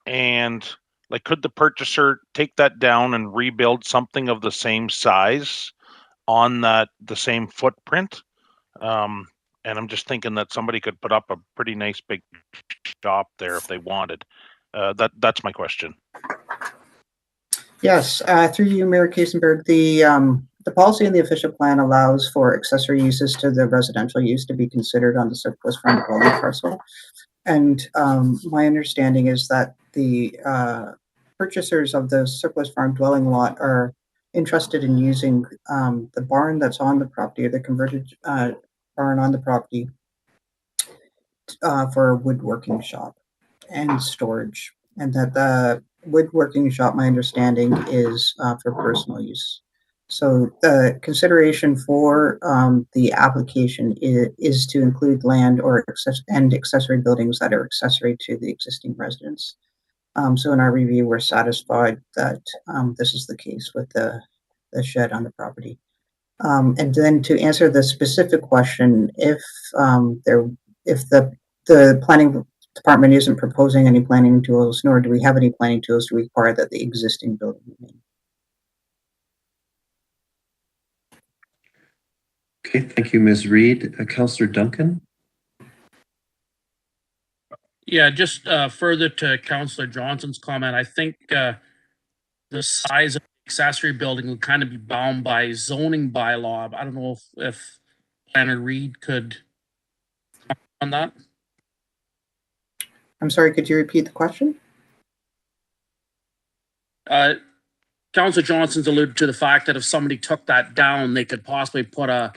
and like could the purchaser take that down and rebuild something of the same size on the same footprint? And I'm just thinking that somebody could put up a pretty nice big shop there if they wanted. That's my question. Yes, through you, Mayor Kasenberg, the policy in the official plan allows for accessory uses to the residential use to be considered on the surplus farm dwelling parcel. And my understanding is that the purchasers of the surplus farm dwelling lot are interested in using the barn that's on the property, or the converted barn on the property, for a woodworking shop and storage. And that the woodworking shop, my understanding, is for personal use. So the consideration for the application is to include land or accessory buildings that are accessory to the existing residence. So in our review, we're satisfied that this is the case with the shed on the property. And then to answer the specific question, if the planning department isn't proposing any planning tools, nor do we have any planning tools to require that the existing building remain. Okay, thank you, Ms. Reed. Councillor Duncan. Yeah, just further to Councillor Johnson's comment, I think the size of the accessory building would kind of be bound by zoning bylaw. I don't know if Planner Reed could comment on that. I'm sorry, could you repeat the question? Councillor Johnson's alluded to the fact that if somebody took that down, they could possibly put a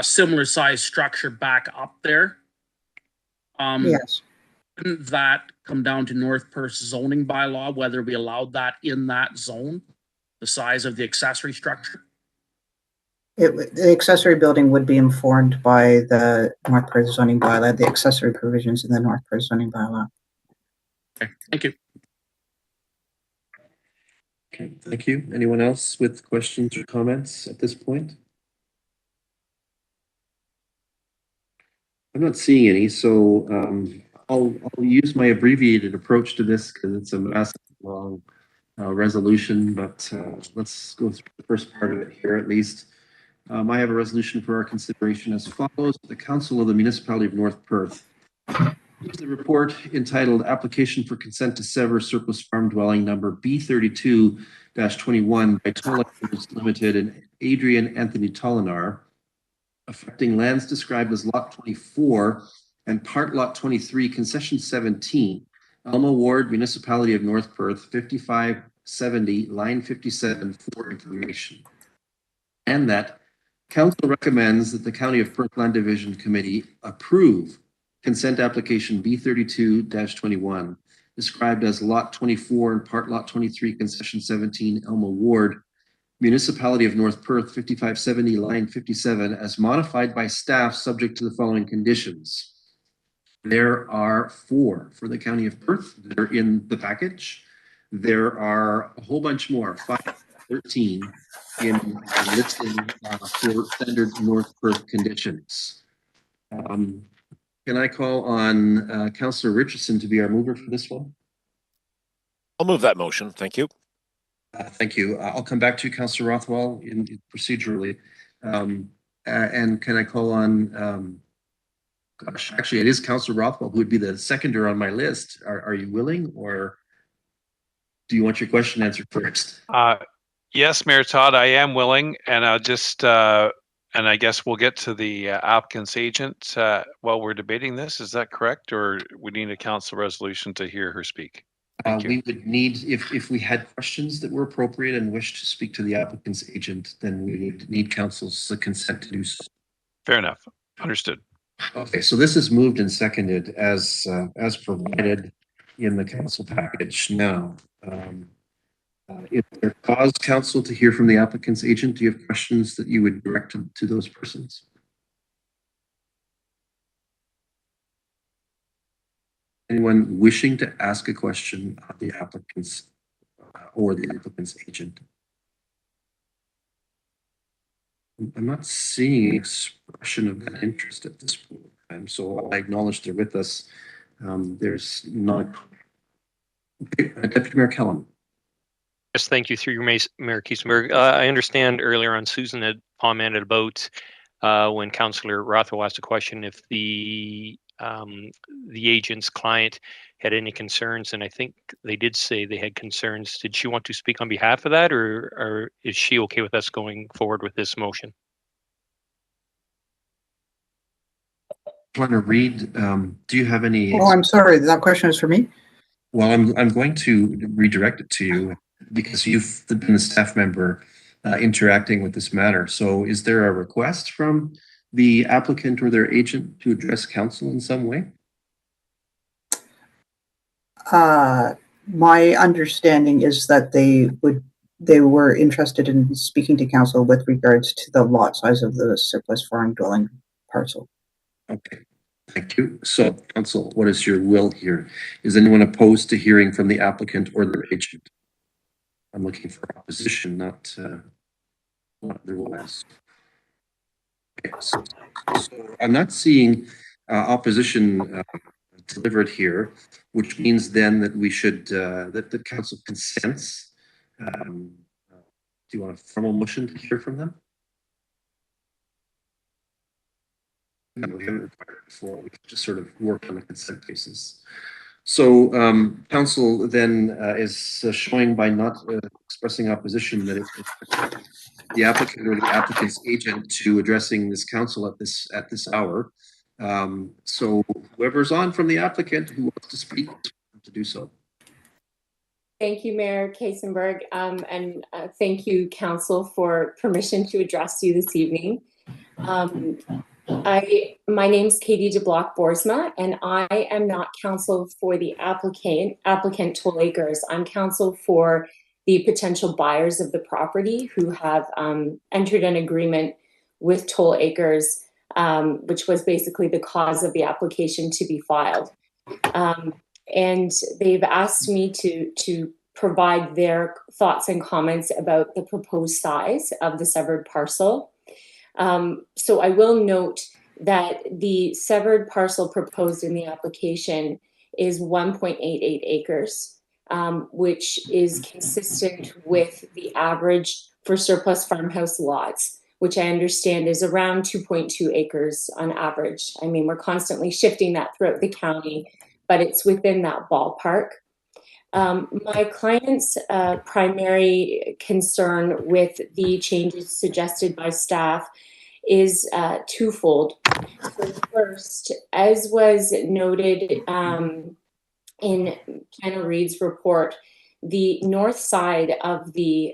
similar size structure back up there. Yes. Wouldn't that come down to North Perth's zoning bylaw, whether we allowed that in that zone, the size of the accessory structure? The accessory building would be informed by the North Perth zoning bylaw, the accessory provisions in the North Perth zoning bylaw. Okay, thank you. Okay, thank you. Anyone else with questions or comments at this point? I'm not seeing any, so I'll use my abbreviated approach to this because it's a massive long resolution, but let's go through the first part of it here at least. I have a resolution for our consideration as follows. The Council of the Municipality of North Perth. Here's the report entitled Application for Consent to Sever Surplus Farm Dwelling Number B32-21 by Tollers Limited and Adrian Anthony Tolinar, affecting lands described as Lot 24 and Part Lot 23, Concession 17, Elma Ward, Municipality of North Perth, 5570, line 57 for information. And that Council recommends that the County of Perth Land Division Committee approve consent application B32-21, described as Lot 24 and Part Lot 23, Concession 17, Elma Ward, Municipality of North Perth, 5570, line 57, as modified by staff subject to the following conditions. There are 4 for the County of Perth. They're in the package. There are a whole bunch more, 13 in listing for standard North Perth conditions. Can I call on Councillor Richardson to be our mover for this one? I'll move that motion. Thank you. Thank you. I'll come back to you, Councillor Rothwell, procedurally. And can I call on, gosh, actually, it is Councillor Rothwell who would be the seconder on my list. Are you willing, or do you want your question answered first? Yes, Mayor Todd, I am willing, and I'll just, and I guess we'll get to the applicant's agent while we're debating this. Is that correct, or we need a council resolution to hear her speak? We would need, if we had questions that were appropriate and wished to speak to the applicant's agent, then we would need council's consent to do so. Fair enough. Understood. Okay, so this is moved and seconded as provided in the council package. Now, if there cause council to hear from the applicant's agent, do you have questions that you would direct to those persons? Anyone wishing to ask a question of the applicant's or the applicant's agent? I'm not seeing an expression of that interest at this point in time, so I acknowledge they're with us. There's not. Okay, Deputy Mayor Kellum. Yes, thank you through your Mayor Kiesenberg. I understand earlier on Susan had commented about when Councillor Rothwell asked a question if the agent's client had any concerns, and I think they did say they had concerns. Did she want to speak on behalf of that, or is she okay with us going forward with this motion? Want to read? Do you have any? Oh, I'm sorry. That question is for me. Well, I'm going to redirect it to you because you've been a staff member interacting with this matter. So, is there a request from the applicant or their agent to address council in some way? My understanding is that they were interested in speaking to council with regards to the lot size of the surplus farm dwelling parcel. Okay, thank you. So, council, what is your will here? Is anyone opposed to hearing from the applicant or their agent? I'm looking for opposition, not otherwise. Okay, so I'm not seeing opposition delivered here, which means then that we should, that the council consents. Do you want a formal motion to hear from them? No, we haven't required it before. We just sort of work on a consent basis. So council then is showing by not expressing opposition that the applicant or the applicant's agent to addressing this council at this hour. So whoever's on from the applicant who wants to speak to do so. Thank you, Mayor Kaysenberg, and thank you, Council, for permission to address you this evening. My name's Katie de Block-Boersma, and I am not counsel for the applicant Toll Acres. I'm counsel for the potential buyers of the property who have entered an agreement with Toll Acres, which was basically the cause of the application to be filed. And they've asked me to provide their thoughts and comments about the proposed size of the severed parcel. So I will note that the severed parcel proposed in the application is 1.88 acres, which is consistent with the average for surplus farmhouse lots, which I understand is around 2.2 acres on average. I mean, we're constantly shifting that throughout the county, but it's within that ballpark. My client's primary concern with the changes suggested by staff is twofold. So first, as was noted in Kenna Reed's report, the north side of the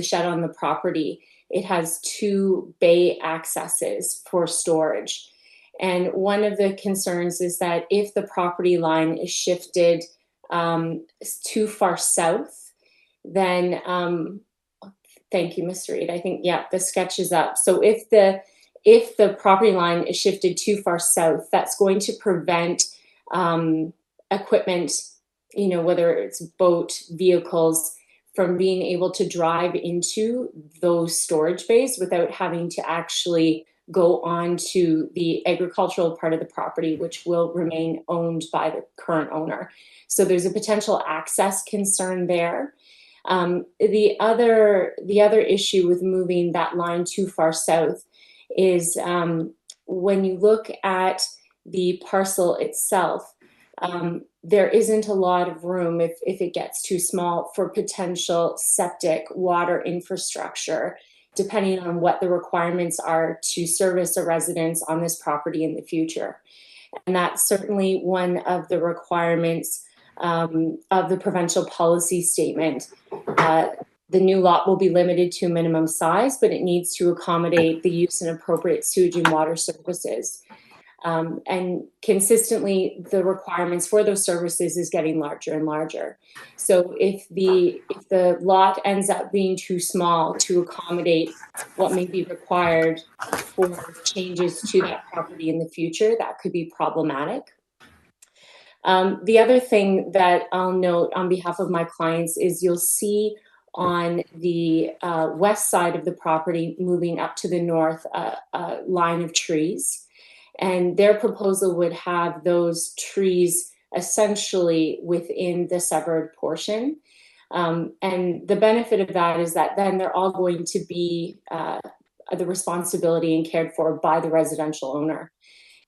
shed on the property, it has two bay accesses for storage. And one of the concerns is that if the property line is shifted too far south, then thank you, Mr. Reed. I think, yeah, the sketch is up. So if the property line is shifted too far south, that's going to prevent equipment, you know, whether it's boat, vehicles, from being able to drive into those storage bays without having to actually go on to the agricultural part of the property, which will remain owned by the current owner. So there's a potential access concern there. The other issue with moving that line too far south is when you look at the parcel itself, there isn't a lot of room if it gets too small for potential septic water infrastructure, depending on what the requirements are to service a residence on this property in the future. And that's certainly one of the requirements of the provincial policy statement. The new lot will be limited to a minimum size, but it needs to accommodate the use and appropriate sewage and water services. And consistently, the requirements for those services is getting larger and larger. So if the lot ends up being too small to accommodate what may be required for changes to that property in the future, that could be problematic. The other thing that I'll note on behalf of my clients is you'll see on the west side of the property, moving up to the north, a line of trees. And their proposal would have those trees essentially within the severed portion. And the benefit of that is that then they're all going to be the responsibility and cared for by the residential owner.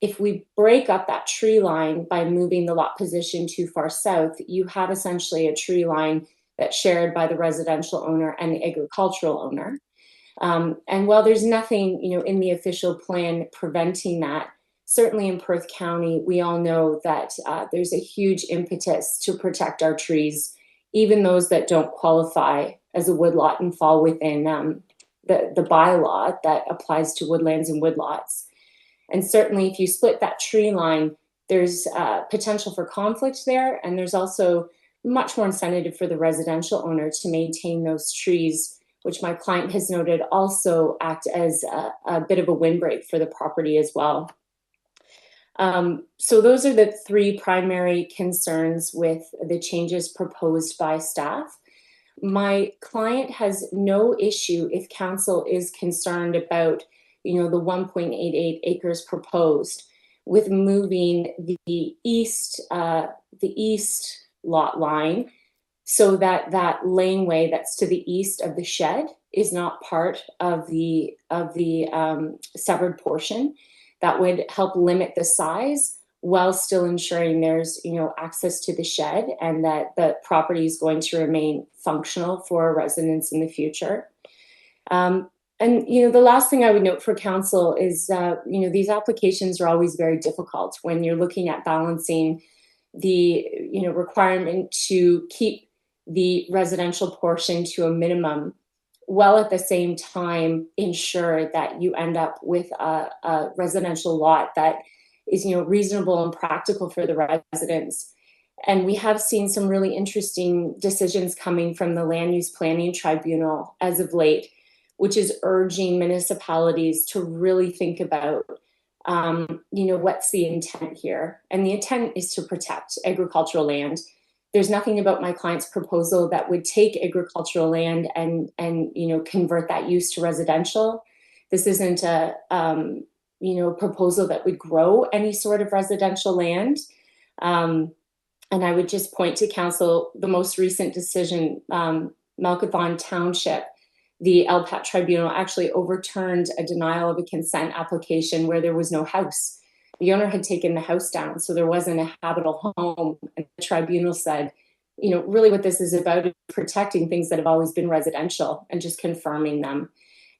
If we break up that tree line by moving the lot position too far south, you have essentially a tree line that's shared by the residential owner and the agricultural owner. And while there's nothing, you know, in the official plan preventing that, certainly in Perth County, we all know that there's a huge impetus to protect our trees, even those that don't qualify as a woodlot and fall within the bylaw that applies to woodlands and woodlots. And certainly if you split that tree line, there's potential for conflict there, and there's also much more incentive for the residential owner to maintain those trees, which my client has noted also act as a bit of a windbreak for the property as well. So those are the three primary concerns with the changes proposed by staff. My client has no issue if council is concerned about, you know, the 1.88 acres proposed with moving the east lot line so that that laneway that's to the east of the shed is not part of the severed portion. That would help limit the size while still ensuring there's, you know, access to the shed and that the property is going to remain functional for residents in the future. And, you know, the last thing I would note for council is, you know, these applications are always very difficult when you're looking at balancing the, you know, requirement to keep the residential portion to a minimum, while at the same time ensure that you end up with a residential lot that is, reasonable and practical for the residents. And we have seen some really interesting decisions coming from the Land Use Planning Tribunal as of late, which is urging municipalities to really think about, what's the intent here? And the intent is to protect agricultural land. There's nothing about my client's proposal that would take agricultural land and convert that use to residential. This isn't a proposal that would grow any sort of residential land. And I would just point to council, the most recent decision, Malkathon Township, the LPAT tribunal actually overturned a denial of a consent application where there was no house. The owner had taken the house down, so there wasn't a habitable home. And the tribunal said, really what this is about is protecting things that have always been residential and just confirming them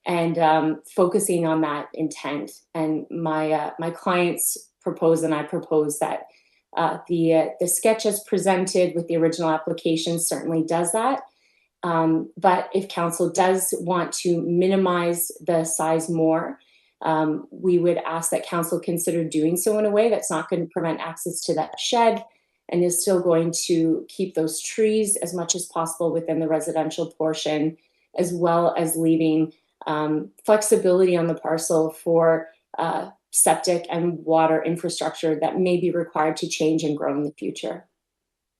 and focusing on that intent. And my clients propose, and I propose that the sketch as presented with the original application certainly does that. But if council does want to minimize the size more, we would ask that council consider doing so in a way that's not going to prevent access to that shed and is still going to keep those trees as much as possible within the residential portion, as well as leaving flexibility on the parcel for septic and water infrastructure that may be required to change and grow in the future.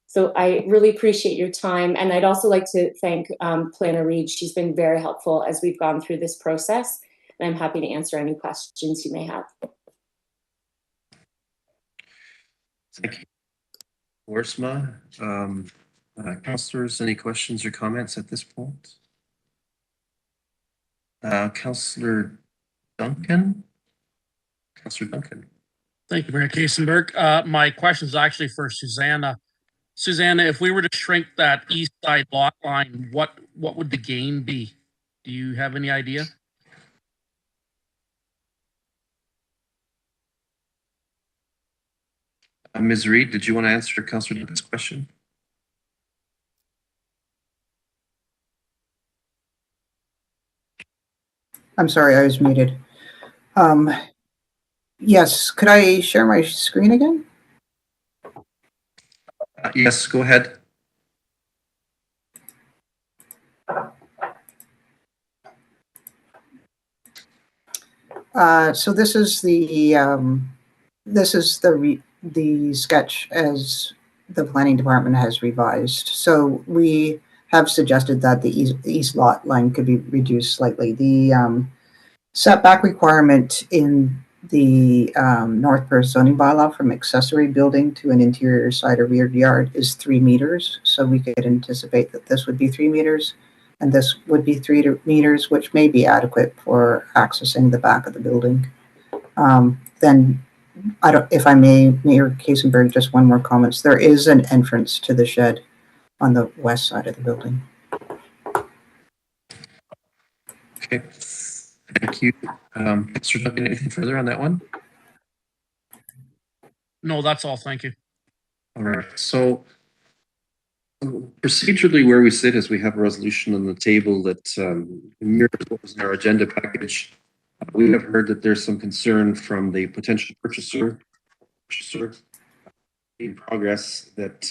So I really appreciate your time. And I'd also like to thank Planner Reed. She's been very helpful as we've gone through this process. And I'm happy to answer any questions you may have. Thank you. Worsma, councillors, any questions or comments at this point? Councillor Duncan? Councillor Duncan. Thank you, Mayor Kaysenberg. My question is actually for Susanna. Susanna, if we were to shrink that east side lot line, what would the gain be? Do you have any idea? Ms. Reed, did you want to answer Councillor Duncan's question? I'm sorry, I was muted. Yes, could I share my screen again? Yes, go ahead. So this is the sketch as the planning department has revised. So we have suggested that the east lot line could be reduced slightly. The setback requirement in the North Perth zoning bylaw from accessory building to an interior side or rear yard is 3 meters. So we could anticipate that this would be 3 meters and this would be 3 meters, which may be adequate for accessing the back of the building. Then if I may, Mayor Kaysenberg, just one more comment. There is an entrance to the shed on the west side of the building. Okay, thank you. Councillor Duncan, anything further on that one? No, that's all. Thank you. All right. So procedurally, where we sit is we have a resolution on the table that mirrors what was in our agenda package. We have heard that there's some concern from the potential purchaser in progress that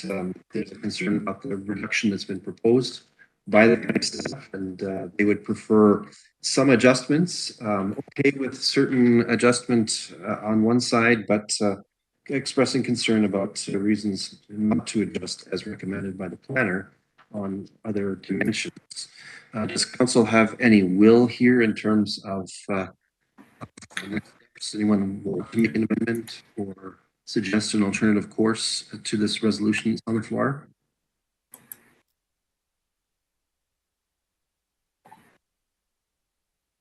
there's a concern about the reduction that's been proposed by the county staff, and they would prefer some adjustments. Okay with certain adjustment on one side, but expressing concern about reasons not to adjust as recommended by the planner on other dimensions. Does council have any will here in terms of does anyone will make an amendment or suggest an alternative course to this resolution on the floor?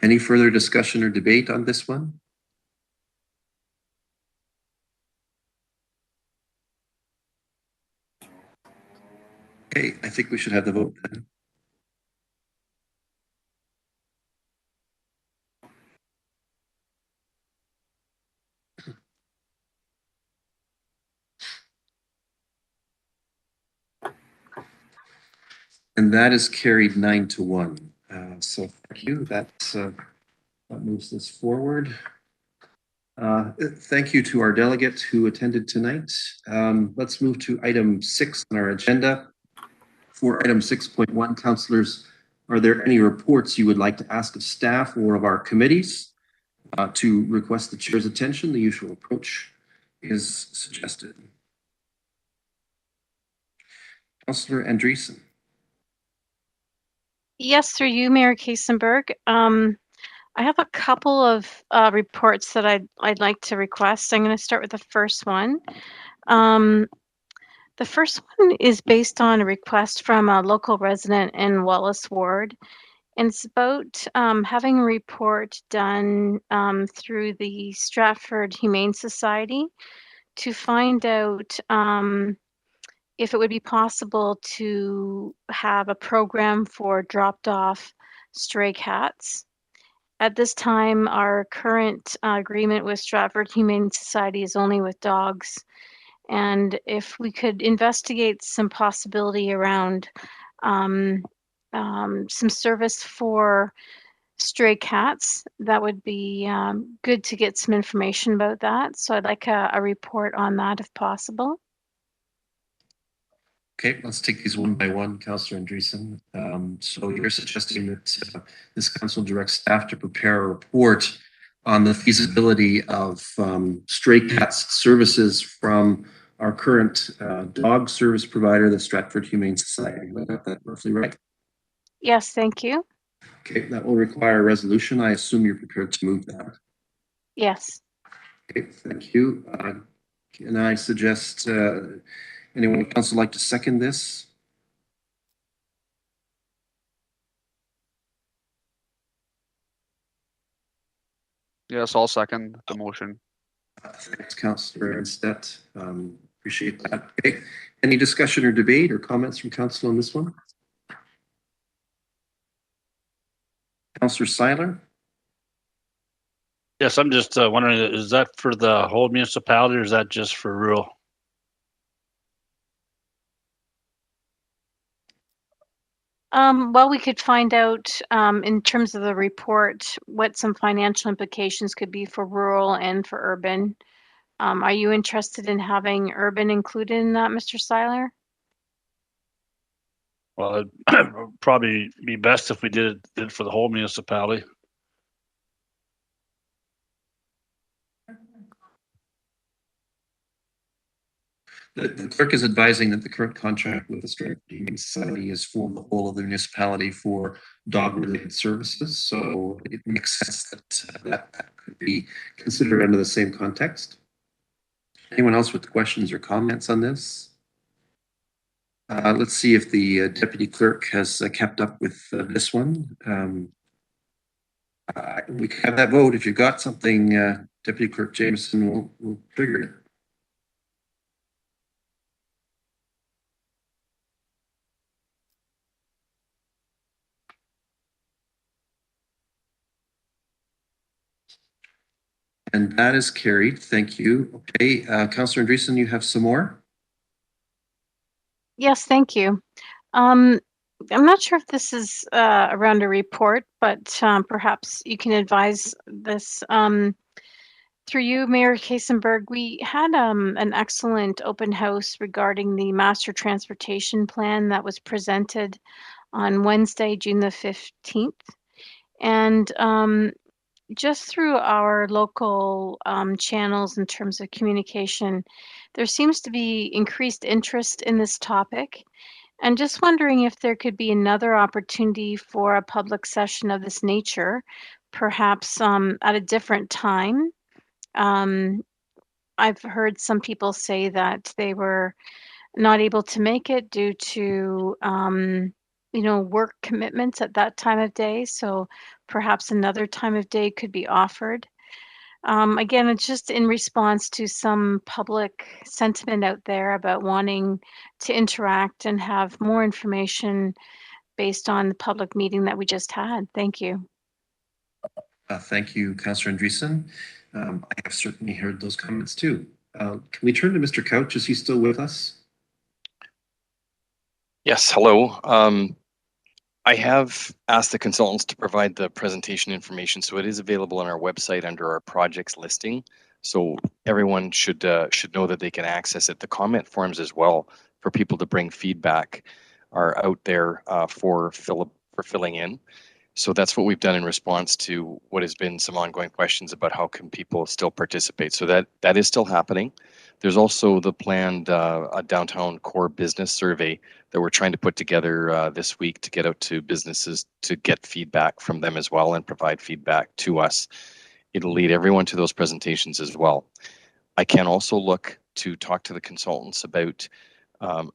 Any further discussion or debate on this one? Okay, I think we should have the vote then. And that is carried 9-1. So thank you. That moves this forward. Thank you to our delegate who attended tonight. Let's move to item 6 on our agenda. For item 6.1, councillors, are there any reports you would like to ask of staff or of our committees? To request the chair's attention, the usual approach is suggested. Councillor Andreessen. Yes, through you, Mayor Kasenberg. I have a couple of reports that I'd like to request. I'm going to start with the first one. The first one is based on a request from a local resident in Wallace Ward. And it's about having a report done through the Stratford Humane Society to find out if it would be possible to have a program for dropped off stray cats. At this time, our current agreement with Stratford Humane Society is only with dogs. And if we could investigate some possibility around some service for stray cats, that would be good to get some information about that. So I'd like a report on that if possible. Okay, let's take these one by one, Councillor Andreessen. So you're suggesting that this council directs staff to prepare a report on the feasibility of stray cats services from our current dog service provider, the Stratford Humane Society. I got that roughly right? Yes, thank you. Okay, that will require a resolution. I assume you're prepared to move that. Yes. Okay, thank you. Can I suggest anyone in council like to second this? Yes, I'll second the motion. Thanks, Councillor Instead. Appreciate that. Okay. Any discussion or debate or comments from council on this one? Councillor Seiler? Yes, I'm just wondering, is that for the whole municipality or is that just for rural? Well, we could find out in terms of the report what some financial implications could be for rural and for urban. Are you interested in having urban included in that, Mr. Seiler? Well, it'd probably be best if we did it for the whole municipality. The clerk is advising that the current contract with the Stratford Humane Society is for the whole of the municipality for dog-related services. So it makes sense that that could be considered under the same context. Anyone else with questions or comments on this? Let's see if the deputy clerk has kept up with this one. We can have that vote. If you've got something, Deputy Clerk Jameson will trigger it. And that is carried. Thank you. Okay, Councillor Andreessen, you have some more? Yes, thank you. I'm not sure if this is around a report, but perhaps you can advise this. Through you, Mayor Kasenberg, we had an excellent open house regarding the master transportation plan that was presented on Wednesday, June the 15th. And just through our local channels in terms of communication, there seems to be increased interest in this topic. And just wondering if there could be another opportunity for a public session of this nature, perhaps at a different time. I've heard some people say that they were not able to make it due to work commitments at that time of day. So perhaps another time of day could be offered. Again, it's just in response to some public sentiment out there about wanting to interact and have more information based on the public meeting that we just had. Thank you. Thank you, Councillor Andreessen. I have certainly heard those comments too. Can we turn to Mr. Couch? Is he still with us? Yes, hello. I have asked the consultants to provide the presentation information, so it is available on our website under our projects listing. So everyone should know that they can access it. The comment forms as well for people to bring feedback are out there for filling in. So that's what we've done in response to what has been some ongoing questions about how can people still participate. So that is still happening. There's also the planned a downtown core business survey that we're trying to put together this week to get out to businesses to get feedback from them as well and provide feedback to us. It'll lead everyone to those presentations as well. I can also look to talk to the consultants about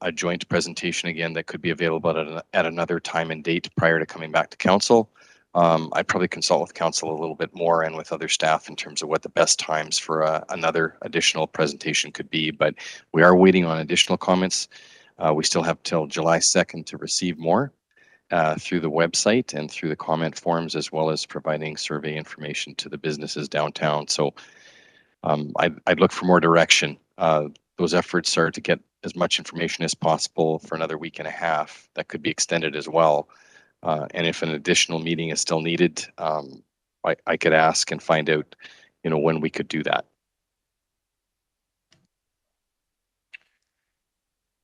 a joint presentation again that could be available at another time and date prior to coming back to council. I'd probably consult with council a little bit more and with other staff in terms of what the best times for another additional presentation could be, but we are waiting on additional comments. We still have till July 2nd to receive more through the website and through the comment forms, as well as providing survey information to the businesses downtown. So I'd look for more direction. Those efforts are to get as much information as possible for another week and a half. That could be extended as well. And if an additional meeting is still needed, I could ask and find out, when we could do that.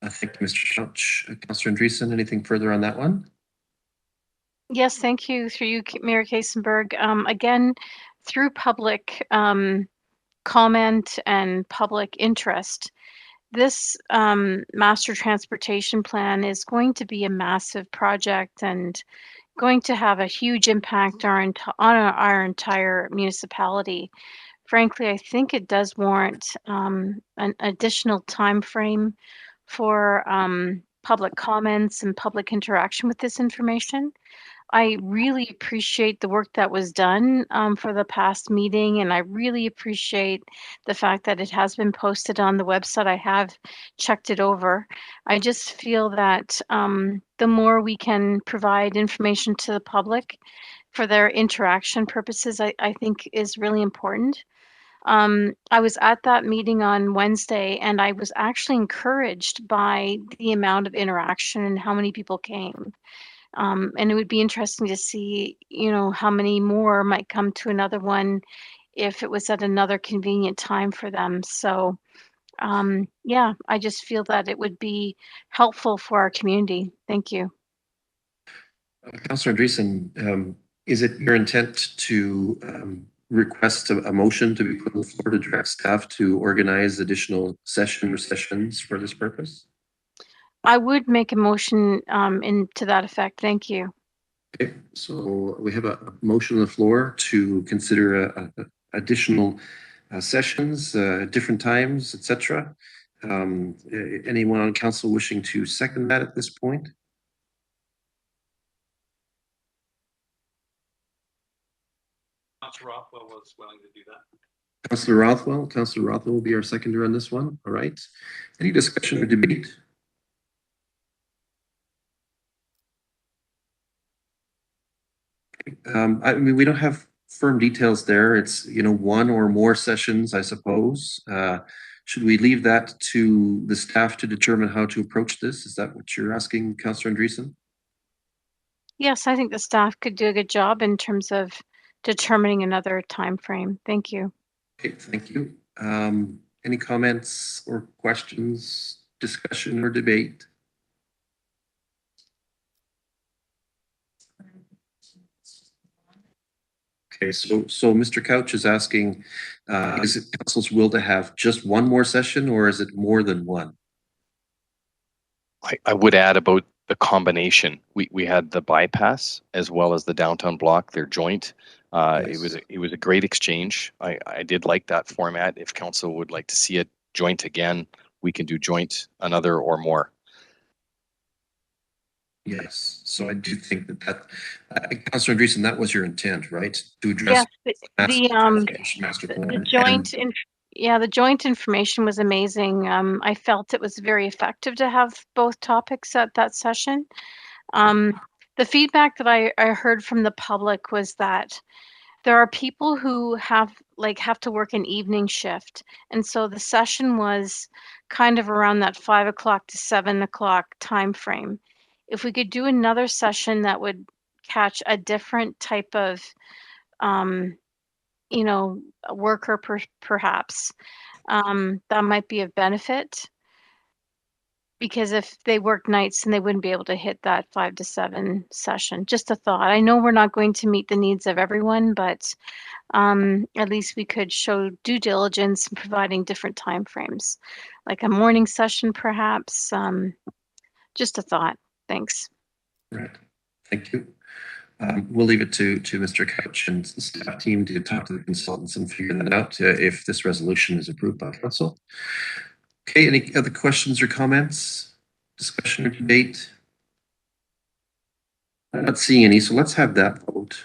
Thank you, Mr. Couch. Councillor Andreessen, anything further on that one? Yes, thank you. Through you, Mayor Kasenberg. Again, through public comment and public interest, this master transportation plan is going to be a massive project and going to have a huge impact on our entire municipality. Frankly, I think it does warrant an additional time frame for public comments and public interaction with this information. I really appreciate the work that was done for the past meeting, and I really appreciate the fact that it has been posted on the website. I have checked it over. I just feel that the more we can provide information to the public for their interaction purposes, I think is really important. I was at that meeting on Wednesday, and I was actually encouraged by the amount of interaction and how many people came. And it would be interesting to see, how many more might come to another one if it was at another convenient time for them. So, yeah, I just feel that it would be helpful for our community. Thank you. Councillor Andreessen, is it your intent to request a motion to be put on the floor to direct staff to organize additional sessions for this purpose? I would make a motion to that effect. Thank you. Okay, so we have a motion on the floor to consider additional sessions, different times, etc. Anyone on council wishing to second that at this point? Councillor Rothwell was willing to do that. Councillor Rothwell will be our seconder on this one. All right. Any discussion or debate? I mean, we don't have firm details there. It's, one or more sessions, I suppose. Should we leave that to the staff to determine how to approach this? Is that what you're asking, Councillor Andreessen? Yes, I think the staff could do a good job in terms of determining another time frame. Thank you. Okay, thank you. Any comments or questions, discussion or debate? Okay, so Mr. Couch is asking, is it council's will to have just one more session, or is it more than one? I would add about the combination. We had the bypass as well as the downtown block. They're joint. Yes. It was a great exchange. I did like that format. If council would like to see it joint again, we can do joint another or more. Yes, so I do think that Councillor Andreessen, that was your intent, right? To address yes, master plan. The joint information was amazing. I felt it was very effective to have both topics at that session. The feedback that I heard from the public was that there are people who have to work an evening shift, and so the session was kind of around that 5 o'clock to 7 o'clock time frame. if we could do another session that would catch a different type of, you know, worker perhaps, that might be of benefit. Because if they work nights, then they wouldn't be able to hit that 5 to 7 session. Just a thought. I know we're not going to meet the needs of everyone, but at least we could show due diligence in providing different timeframes, like a morning session, perhaps. Just a thought. Thanks. Right. Thank you. We'll leave it to Mr. Couch and the staff team to talk to the consultants and figure that out if this resolution is approved by council. Okay, any other questions or comments, discussion or debate? I'm not seeing any, so let's have that vote.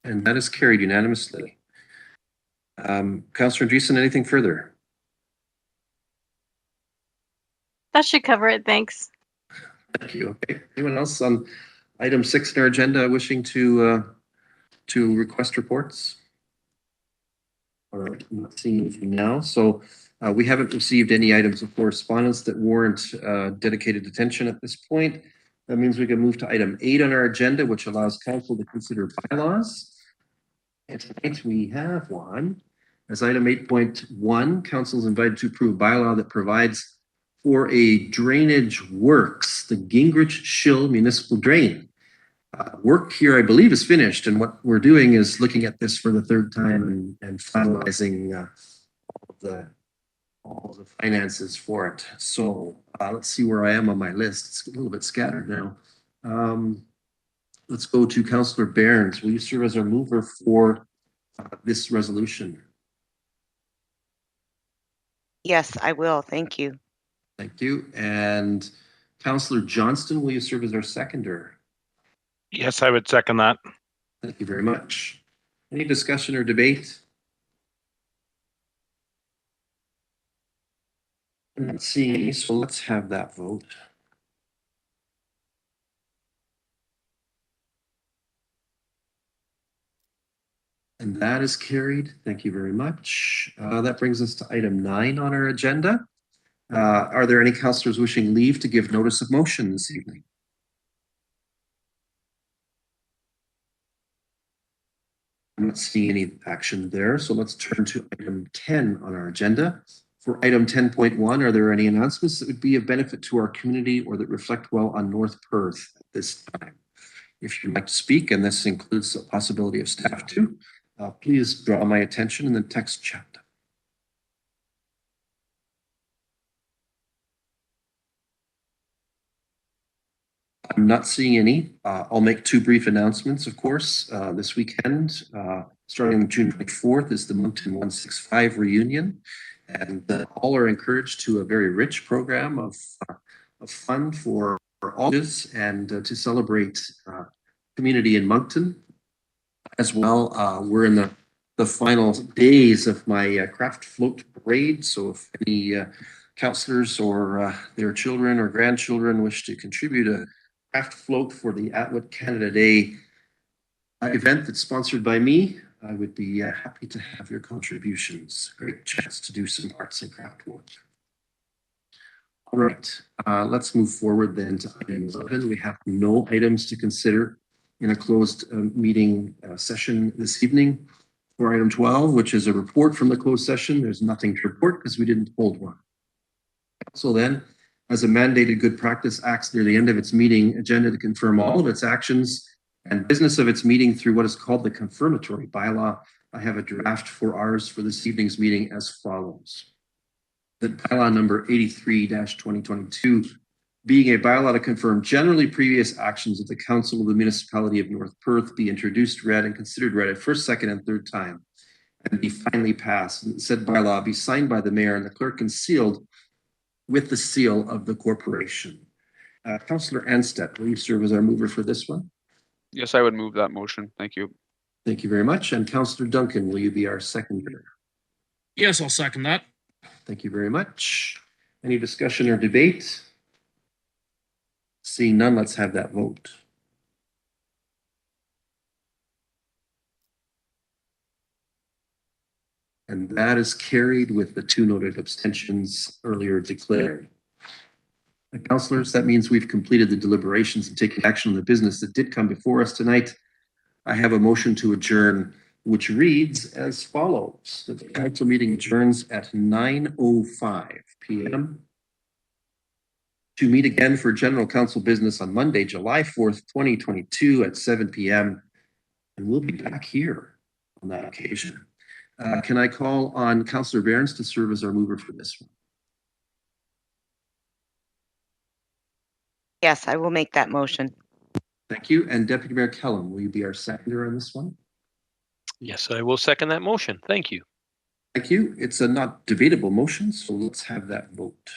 And that is carried unanimously. Councillor Richardson, anything further? That should cover it. Thanks. Thank you. Okay. Anyone else on item 6 in our agenda wishing to request reports? All right, I'm not seeing anything now. So we haven't received any items of correspondence that warrant dedicated attention at this point. That means we can move to item 8 on our agenda, which allows council to consider bylaws. And tonight we have one. As item 8.1, council is invited to approve bylaw that provides for a drainage works, the Gingrich Shill Municipal Drain. Work here, I believe, is finished, and what we're doing is looking at this for the third time and finalizing all the finances for it. So let's see where I am on my list. It's a little bit scattered now. Let's go to Councillor Behrens. Will you serve as our mover for this resolution? Yes, I will. Thank you. Thank you. And Councillor Johnston, will you serve as our seconder? Yes, I would second that. Thank you very much. Any discussion or debate? I'm not seeing any, so let's have that vote. And that is carried. Thank you very much. That brings us to item 9 on our agenda. Are there any councillors wishing leave to give notice of motion this evening? I'm not seeing any action there, so let's turn to item 10 on our agenda. For item 10.1, are there any announcements that would be of benefit to our community or that reflect well on North Perth at this time? If you'd like to speak, and this includes the possibility of staff too, please draw my attention in the text chat. I'm not seeing any. I'll make 2 brief announcements, of course. This weekend, starting June 24th, is the Muntin 165 reunion. And all are encouraged to a very rich program of fun for all ages and to celebrate community in Muntin as well. We're in the final days of my craft float parade. So if any councillors or their children or grandchildren wish to contribute a craft float for the Atwood Canada Day event that's sponsored by me, I would be happy to have your contributions. Great chance to do some arts and craft work. All right, let's move forward then to item 11. We have no items to consider in a closed meeting session this evening. For item 12, which is a report from the closed session, there's nothing to report because we didn't hold one. So then, as a mandated good practice, acts near the end of its meeting agenda to confirm all of its actions and business of its meeting through what is called the confirmatory bylaw. I have a draft for ours for this evening's meeting as follows. That bylaw number 83-2022, being a bylaw to confirm generally previous actions of the Council of the Municipality of North Perth, be introduced, read, and considered read a first, second, and third time, and be finally passed. And said bylaw be signed by the mayor and the clerk and sealed with the seal of the corporation. Councillor Anstett, will you serve as our mover for this one? Yes, I would move that motion. Thank you. Thank you very much. And Councillor Duncan, will you be our seconder? Yes, I'll second that. Thank you very much. Any discussion or debate? Seeing none, let's have that vote. And that is carried with the 2 noted abstentions earlier declared. Councillors, that means we've completed the deliberations and taken action on the business that did come before us tonight. I have a motion to adjourn, which reads as follows. The council meeting adjourns at 9:05 p.m. to meet again for general council business on Monday, July 4th, 2022 at 7 p.m. And we'll be back here on that occasion. Can I call on Councillor Behrens to serve as our mover for this one? Yes, I will make that motion. Thank you. And Deputy Mayor Kellum, will you be our seconder on this one? Yes, I will second that motion. Thank you. Thank you. It's a not debatable motion, so let's have that vote.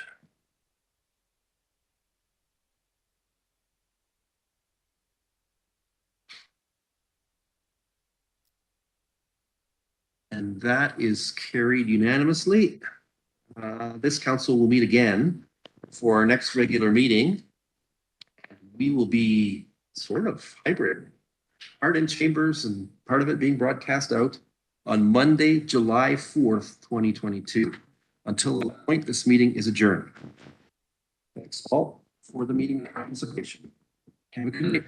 And that is carried unanimously. This council will meet again for our next regular meeting. We will be sort of hybrid, part in chambers and part of it being broadcast out on Monday, July 4th, 2022. Until that point, this meeting is adjourned. Thanks all for the meeting participation. Have a good night.